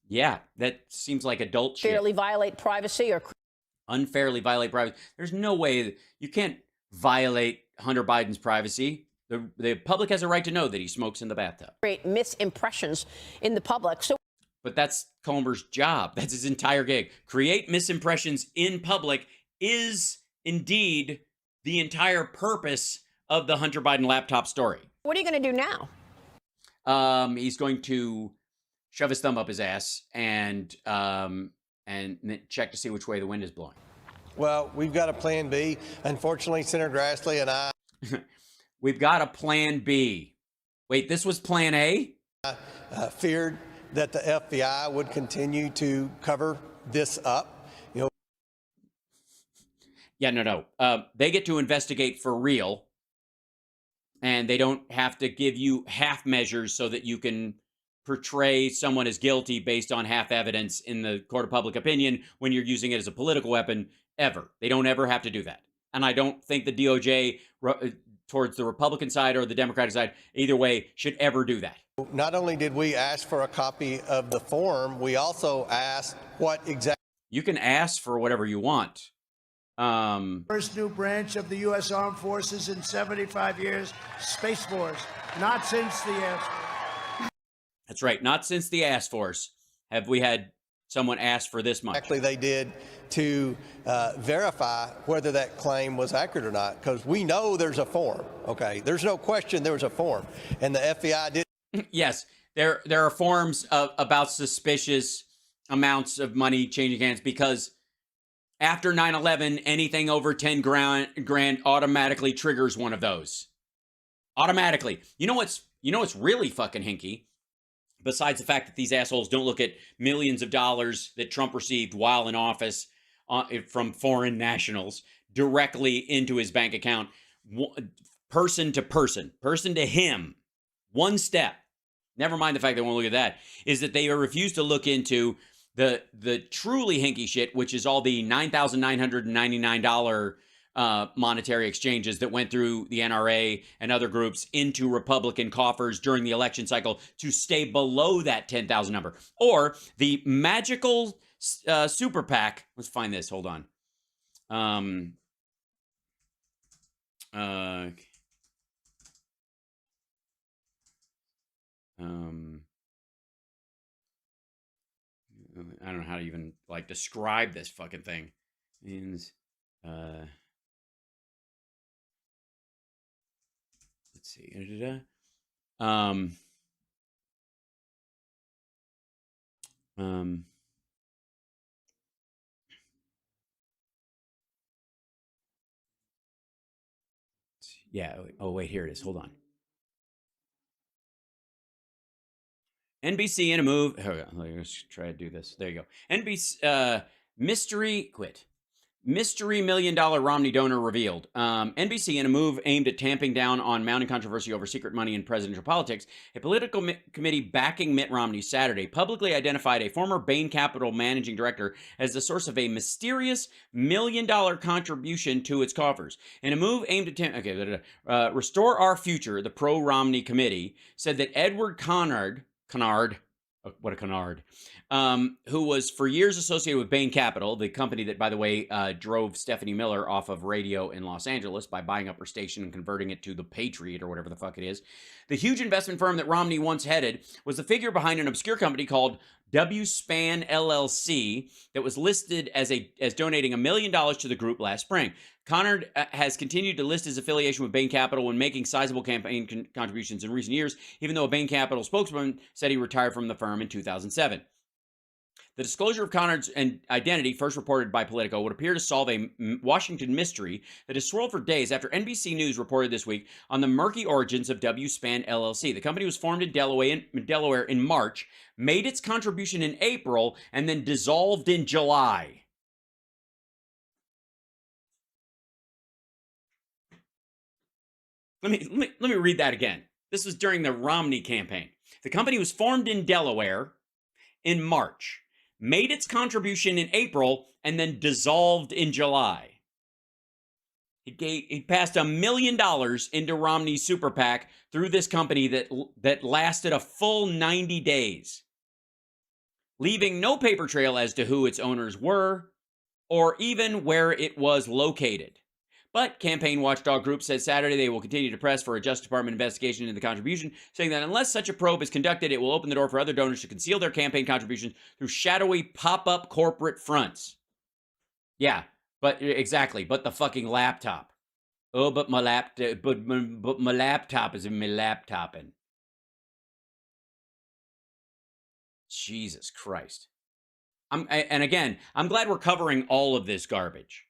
yeah, that seems like adult shit. unfairly violate privacy or Unfairly violate privacy. There's no way you can't violate Hunter Biden's privacy. The public has a right to know that he smokes in the bathtub. create misimpressions in the public. So But that's Comer's job. That's his entire gig. Create misimpressions in public is indeed the entire purpose of the Hunter Biden laptop story. what are you going to do now? He's going to shove his thumb up his ass and check to see which way the wind is blowing. Well, we've got a plan B. Unfortunately, Senator Grassley and I We've got a plan B. Wait, this was plan A? feared that the FBI would continue to cover this up. You know, Yeah, no. They get to investigate for real, and they don't have to give you half measures so that you can portray someone as guilty based on half evidence in the court of public opinion when you're using it as a political weapon, ever. They don't ever have to do that. And I don't think the DOJ, towards the Republican side or the Democratic side, either way, should ever do that. not only did we ask for a copy of the form, we also asked what exactly. You can ask for whatever you want. First new branch of the U.S. Armed Forces in 75 years, Space Force. Not since the Air Force. That's right. Not since the Ass Force have we had someone ask for this much. Actually, they did to verify whether that claim was accurate or not, because we know there's a form. Okay, there's no question there was a form, and the FBI did. Yes, there are forms about suspicious amounts of money changing hands because after 9/11, anything over 10 grand automatically triggers one of those. Automatically. You know what's really fucking hinky? Besides the fact that these assholes don't look at millions of dollars that Trump received while in office from foreign nationals directly into his bank account, person to him, one step. Never mind the fact they won't look at that, is that they refuse to look into the truly hinky shit, which is all the $9,999 monetary exchanges that went through the NRA and other groups into Republican coffers during the election cycle to stay below that 10,000 number. Or the magical super PAC. Let's find this. Hold on. I don't know how to even describe this fucking thing. Means let's see. Yeah. Oh wait, here it is. Hold on. NBC in a move. Hold on, let's try to do this. There you go. NBC mystery quit. Mystery $1 million Romney donor revealed. NBC, in a move aimed at tamping down on mounting controversy over secret money in presidential politics, a political committee backing Mitt Romney Saturday publicly identified a former Bain Capital managing director as the source of a mysterious $1 million contribution to its coffers. In a move aimed at Restore Our Future, the pro-Romney committee said that Edward Conard, what a canard, who was for years associated with Bain Capital, the company that, by the way, drove Stephanie Miller off of radio in Los Angeles by buying up her station and converting it to the Patriot or whatever the fuck it is. The huge investment firm that Romney once headed was the figure behind an obscure company called WSPAN LLC that was listed as donating $1 million to the group last spring. Conard has continued to list his affiliation with Bain Capital when making sizable campaign contributions in recent years, even though a Bain Capital spokesman said he retired from the firm in 2007. The disclosure of Conard's identity, first reported by Politico, would appear to solve a Washington mystery that has swirled for days after NBC News reported this week on the murky origins of WSPAN LLC. The company was formed in Delaware in March, made its contribution in April, and then dissolved in July. Let me read that again. This was during the Romney campaign. The company was formed in Delaware in March, made its contribution in April, and then dissolved in July. He passed $1 million into Romney's super PAC through this company that lasted a full 90 days, leaving no paper trail as to who its owners were or even where it was located. But campaign watchdog group says Saturday they will continue to press for a Justice Department investigation into the contribution, saying that unless such a probe is conducted, it will open the door for other donors to conceal their campaign contributions through shadowy pop-up corporate fronts. Yeah, but exactly, but the fucking laptop. Oh, but my laptop is in my laptoping. Jesus Christ. And again, I'm glad we're covering all of this garbage.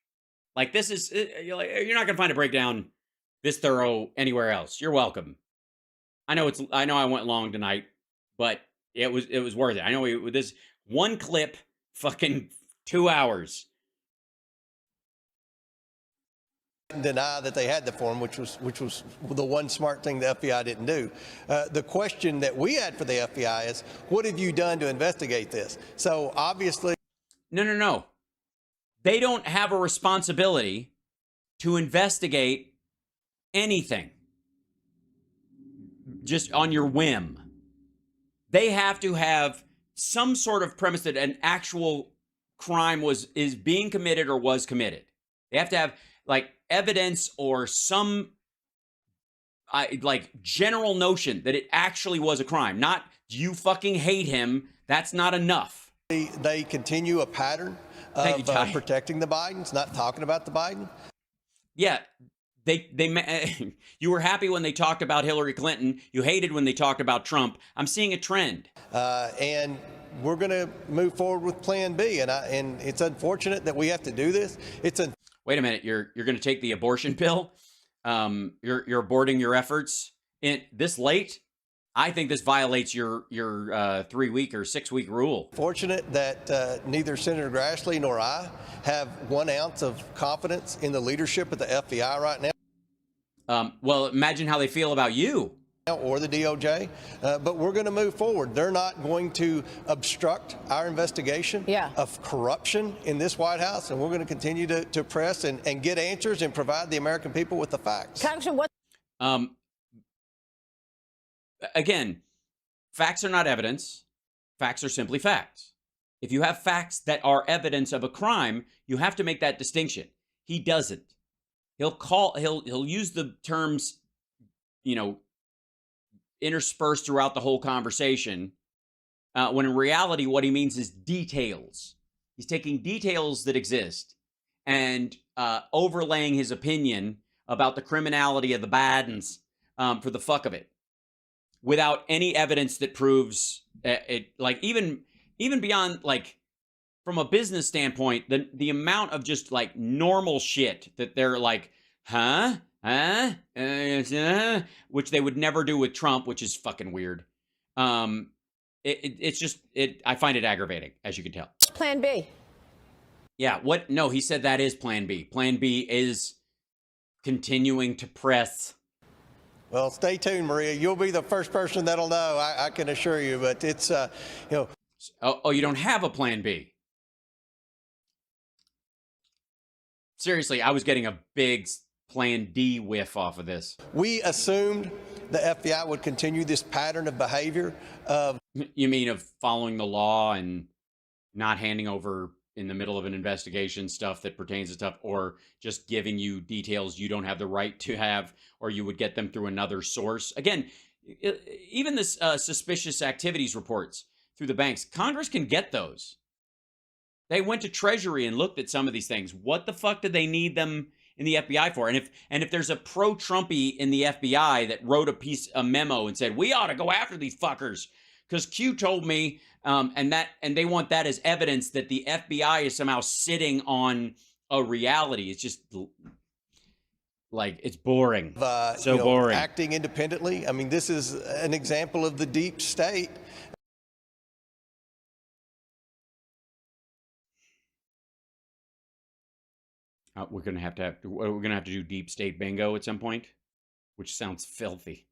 Like, this is, you're not going to find a breakdown this thorough anywhere else. You're welcome. I know I went long tonight, but it was worth it. I know with this one clip, fucking 2 hours. Deny that they had the form, which was the one smart thing the FBI didn't do. The question that we had for the FBI is, what have you done to investigate this? So obviously, No. They don't have a responsibility to investigate anything just on your whim. They have to have some sort of premise that an actual crime is being committed or was committed. They have to have like evidence or some like general notion that it actually was a crime. Not you fucking hate him. That's not enough. They continue a pattern of protecting the Bidens, not talking about the Biden. Yeah, you were happy when they talked about Hillary Clinton. You hated when they talked about Trump. I'm seeing a trend. And we're going to move forward with Plan B. And it's unfortunate that we have to do this. Wait a minute. You're going to take the abortion pill? You're aborting your efforts this late? I think this violates your 3-week or 6-week rule. Fortunate that neither Senator Grassley nor I have 1 ounce of confidence in the leadership of the FBI right now. Well, imagine how they feel about you. Or the DOJ, but we're going to move forward. They're not going to obstruct our investigation of corruption in this White House, and we're going to continue to press and get answers and provide the American people with the facts. Congressman, what? Again, facts are not evidence. Facts are simply facts. If you have facts that are evidence of a crime, you have to make that distinction. He doesn't. He'll use the terms, interspersed throughout the whole conversation, when in reality what he means is details. He's taking details that exist and overlaying his opinion about the criminality of the Bidens for the fuck of it, without any evidence that proves it. Like even beyond, like, from a business standpoint, the amount of just like normal shit that they're like, which they would never do with Trump, which is fucking weird. I find it aggravating, as you can tell. Plan B. Yeah, what? No, he said that is Plan B. Plan B is continuing to press. Well, stay tuned, Maria. You'll be the first person that'll know, I can assure you. But it's, Oh, you don't have a Plan B. Seriously, I was getting a big Plan D whiff off of this. we assumed the FBI would continue this pattern of behavior of You mean of following the law and not handing over in the middle of an investigation stuff that pertains to stuff, or just giving you details you don't have the right to have, or you would get them through another source. Again, even this suspicious activities reports through the banks, Congress can get those. They went to Treasury and looked at some of these things. What the fuck did they need them in the FBI for? And if there's a pro-Trumpy in the FBI that wrote a memo and said, we ought to go after these fuckers because Q told me, and they want that as evidence that the FBI is somehow sitting on a reality. It's just like, it's boring. So boring. acting independently. I mean, this is an example of the deep state. We're gonna have to do deep state bingo at some point, which sounds filthy.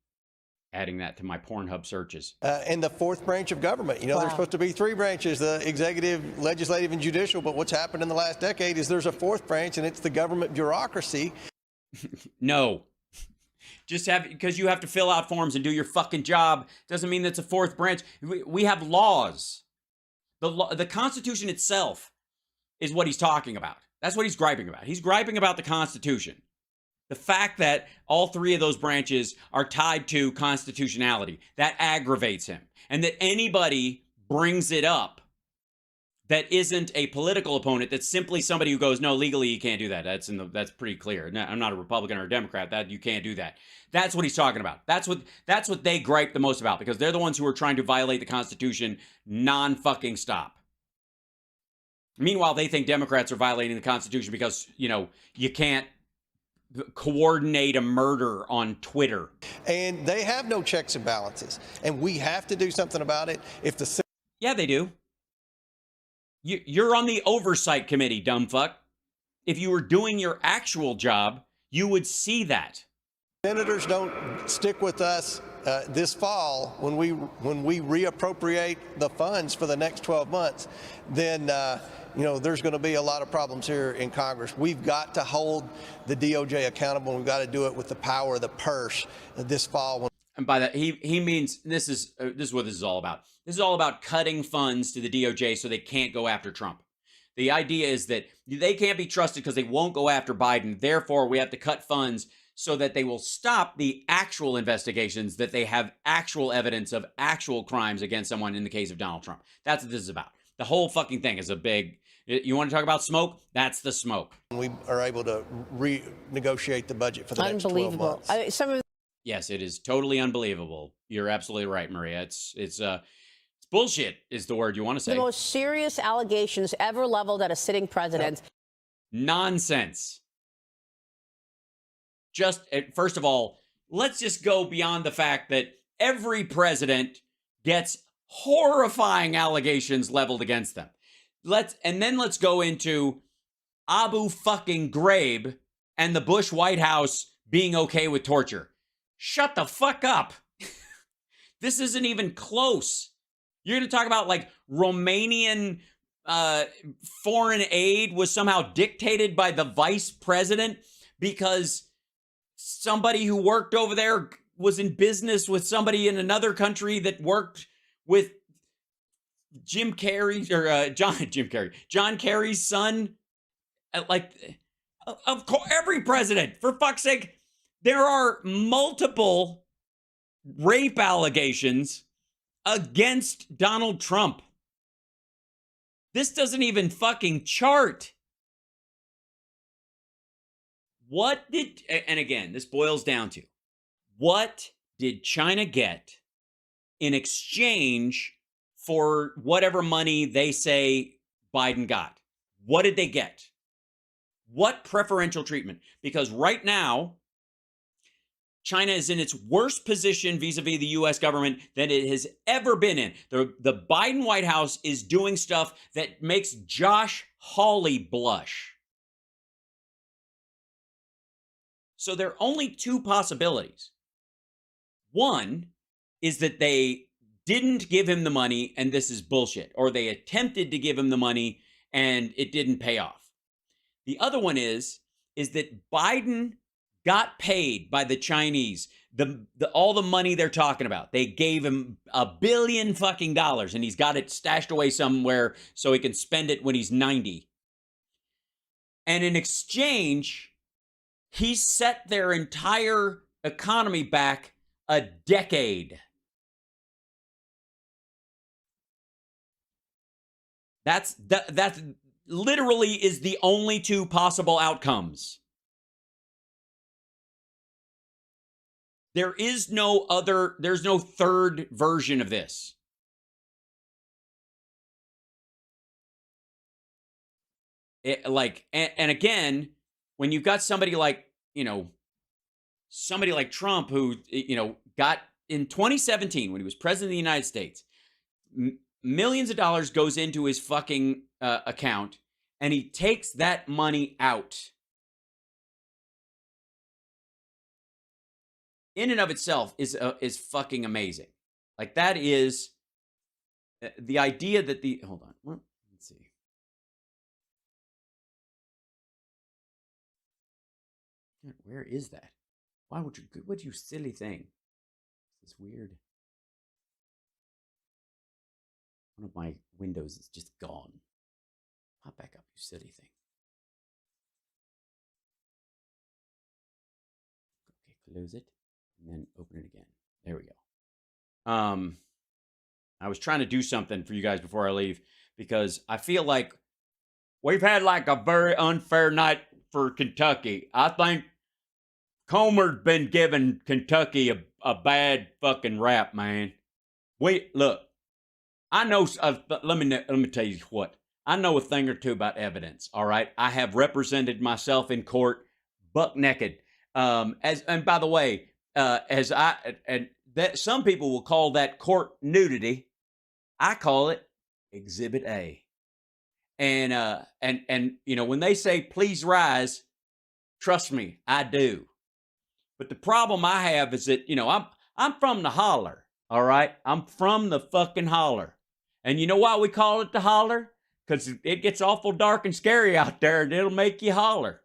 Adding that to my Pornhub searches. And the fourth branch of government. There's supposed to be three branches, the executive, legislative, and judicial. But what's happened in the last decade is there's a fourth branch, and it's the government bureaucracy. No. Just because you have to fill out forms and do your fucking job doesn't mean that's a fourth branch. We have laws. The Constitution itself is what he's talking about. That's what he's griping about. He's griping about the Constitution. The fact that all three of those branches are tied to constitutionality, that aggravates him. And that anybody brings it up that isn't a political opponent, that's simply somebody who goes, no, legally you can't do that. That's pretty clear. No, I'm not a Republican or a Democrat. That you can't do that. That's what he's talking about. That's what they gripe the most about, because they're the ones who are trying to violate the Constitution non-fucking stop. Meanwhile, they think Democrats are violating the Constitution because, you can't coordinate a murder on Twitter. And they have no checks and balances. And we have to do something about it. Yeah, they do. You're on the oversight committee, dumb fuck. If you were doing your actual job, you would see that. Senators don't stick with us this fall when we reappropriate the funds for the next 12 months, then there's going to be a lot of problems here in Congress. We've got to hold the DOJ accountable. We've got to do it with the power of the purse this fall. And by that, he means this is what this is all about. This is all about cutting funds to the DOJ so they can't go after Trump. The idea is that they can't be trusted because they won't go after Biden. Therefore, we have to cut funds so that they will stop the actual investigations, that they have actual evidence of actual crimes against someone in the case of Donald Trump. That's what this is about. The whole fucking thing is a big... You want to talk about smoke? That's the smoke. We are able to renegotiate the budget for the next 12 months. Yes, it is totally unbelievable. You're absolutely right, Maria. It's bullshit is the word you want to say. The most serious allegations ever leveled at a sitting president. Nonsense. First of all, let's just go beyond the fact that every president gets horrifying allegations leveled against them. Let's go into Abu fucking Ghraib and the Bush White House being okay with torture. Shut the fuck up. This isn't even close. You're going to talk about like Romanian foreign aid was somehow dictated by the vice president because somebody who worked over there was in business with somebody in another country that worked with John Kerry's son. Of course, every president, for fuck's sake, there are multiple rape allegations against Donald Trump. This doesn't even fucking chart. And again, this boils down to, what did China get in exchange for whatever money they say Biden got? What did they get? What preferential treatment? Because right now, China is in its worst position vis-a-vis the U.S. government than it has ever been in. The Biden White House is doing stuff that makes Josh Hawley blush. So there are only two possibilities. One is that they didn't give him the money and this is bullshit, or they attempted to give him the money and it didn't pay off. The other one is that Biden got paid by the Chinese all the money they're talking about. They gave him $1 billion fucking dollars, and he's got it stashed away somewhere so he can spend it when he's 90. And in exchange, he set their entire economy back a decade. That's literally is the only two possible outcomes. There's no third version of this. And again, when you've got somebody like Trump who, got in 2017 when he was president of the United States, millions of dollars goes into his fucking account, and he takes that money out. In and of itself is fucking amazing. Like, that is the idea that hold on, let's see. Where is that? Why would you silly thing? This is weird. One of my windows is just gone. Pop back up, you silly thing. Okay, close it. And then open it again. There we go. I was trying to do something for you guys before I leave, because I feel like we've had like a very unfair night for Kentucky. I think Comer's been giving Kentucky a bad fucking rap, man. Look, I know, let me tell you what. I know a thing or two about evidence, all right? I have represented myself in court buck naked. And by the way, some people will call that court nudity. I call it Exhibit A. And when they say please rise, trust me, I do. But the problem I have is that I'm from the holler, all right? I'm from the fucking holler, and you know why we call it the holler? Because it gets awful dark and scary out there, and it'll make you holler.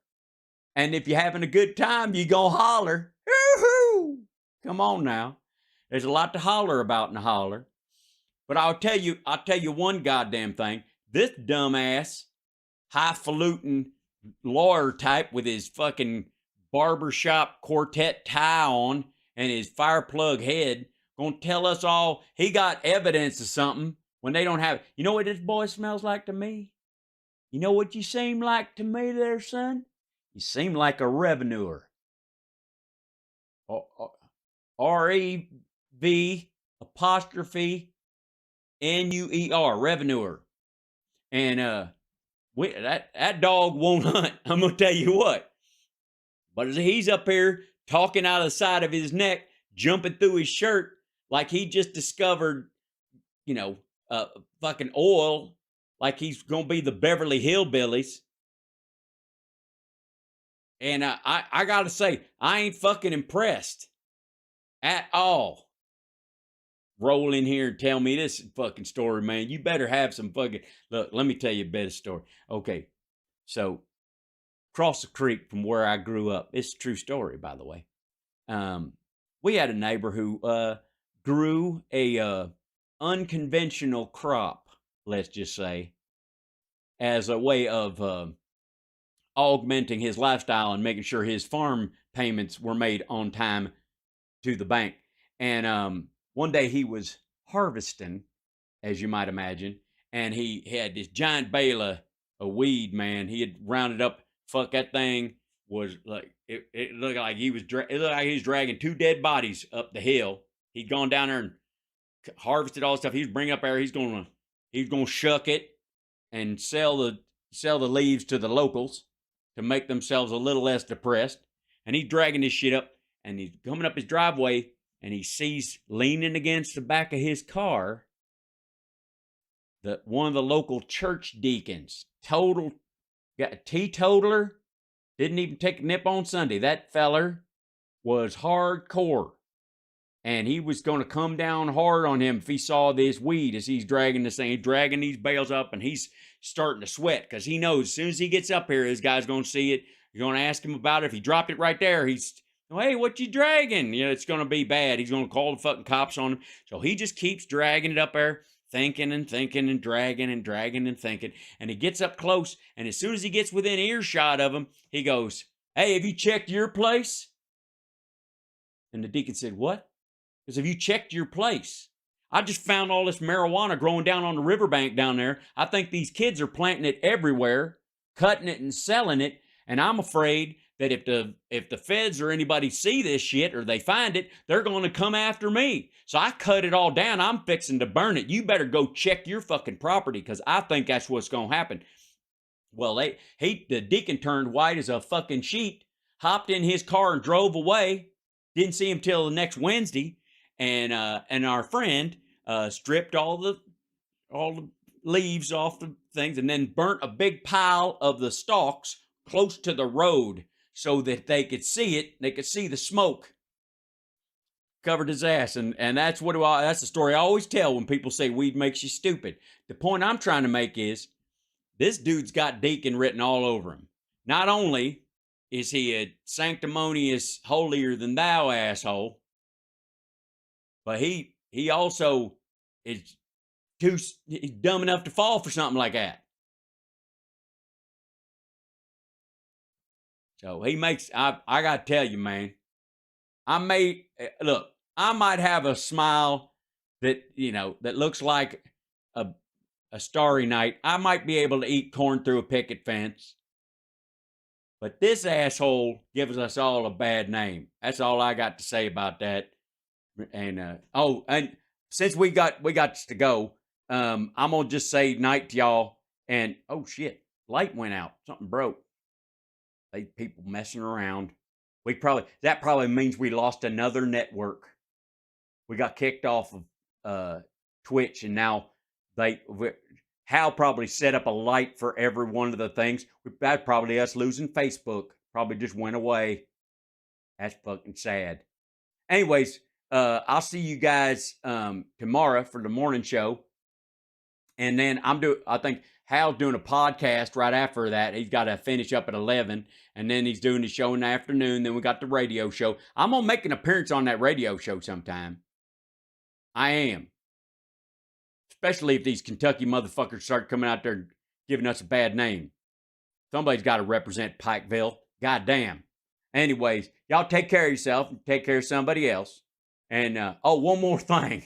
And if you're having a good time, you gonna holler. Woo-hoo! Come on now. There's a lot to holler about in the holler. But I'll tell you one goddamn thing. This dumbass, highfalutin lawyer type with his fucking barbershop quartet tie on and his fireplug head gonna tell us all he got evidence of something when they don't have it. You know what this boy smells like to me? You know what you seem like to me there, son? You seem like a revenuer. R-E-V apostrophe N-U-E-R, revenuer. And that dog won't hunt. I'm gonna tell you what. But as he's up here talking out of the side of his neck, jumping through his shirt like he just discovered, fucking oil, like he's gonna be the Beverly Hillbillies. And I gotta say, I ain't fucking impressed at all. Roll in here and tell me this fucking story, man. You better have some fucking... Look, let me tell you a better story. Okay, so across the creek from where I grew up, it's a true story, by the way. We had a neighbor who grew a unconventional crop, let's just say, as a way of augmenting his lifestyle and making sure his farm payments were made on time to the bank. And one day he was harvesting, as you might imagine, and he had this giant bale of weed, man. He had rounded up. Fuck, that thing was like, it looked like he was dragging 2 dead bodies up the hill. He'd gone down there and harvested all the stuff. He was bringing up there. He's gonna shuck it and sell the leaves to the locals to make themselves a little less depressed. And he's dragging this shit up. and he's coming up his driveway, and he sees leaning against the back of his car one of the local church deacons, got a teetotaler, didn't even take a nip on Sunday. That feller was hardcore, and he was going to come down hard on him if he saw this weed as he's dragging this thing, dragging these bales up, and he's starting to sweat because he knows as soon as he gets up here, this guy's going to see it. You're going to ask him about it. If he dropped it right there, he's, hey, what you dragging? It's going to be bad. He's going to call the fucking cops on him. So he just keeps dragging it up there, thinking and thinking and dragging and dragging and thinking. And he gets up close, and as soon as he gets within earshot of him, he goes, hey, have you checked your place? And the deacon said, what? Because have you checked your place? I just found all this marijuana growing down on the riverbank down there. I think these kids are planting it everywhere, cutting it and selling it. And I'm afraid that if the feds or anybody see this shit or they find it, they're going to come after me. So I cut it all down. I'm fixing to burn it. You better go check your fucking property because I think that's what's going to happen. Well, the deacon turned white as a fucking sheet, hopped in his car and drove away. Didn't see him till the next Wednesday. And our friend stripped all the leaves off the things and then burnt a big pile of the stalks close to the road so that they could see it. They could see the smoke. Covered his ass. And that's that's the story I always tell when people say weed makes you stupid. The point I'm trying to make is this dude's got deacon written all over him. Not only is he a sanctimonious, holier than thou asshole, but he also is he's dumb enough to fall for something like that. So he makes, I got to tell you, man, I might have a smile that, that looks like a starry night. I might be able to eat corn through a picket fence. But this asshole gives us all a bad name. That's all I got to say about that. And, and since we got to go, I'm going to just say night to y'all. And, oh shit, light went out. Something broke. People messing around. That probably means we lost another network. We got kicked off of Twitch, and now Hal probably set up a light for every one of the things. That's probably us losing Facebook. Probably just went away. That's fucking sad. Anyways, I'll see you guys tomorrow for the morning show. And then I think Hal's doing a podcast right after that. He's got to finish up at 11. And then he's doing the show in the afternoon. Then we got the radio show. I'm going to make an appearance on that radio show sometime. I am. Especially if these Kentucky motherfuckers start coming out there and giving us a bad name. Somebody's got to represent Pikeville. Goddamn. Anyways, y'all take care of yourself and take care of somebody else. And, one more thing.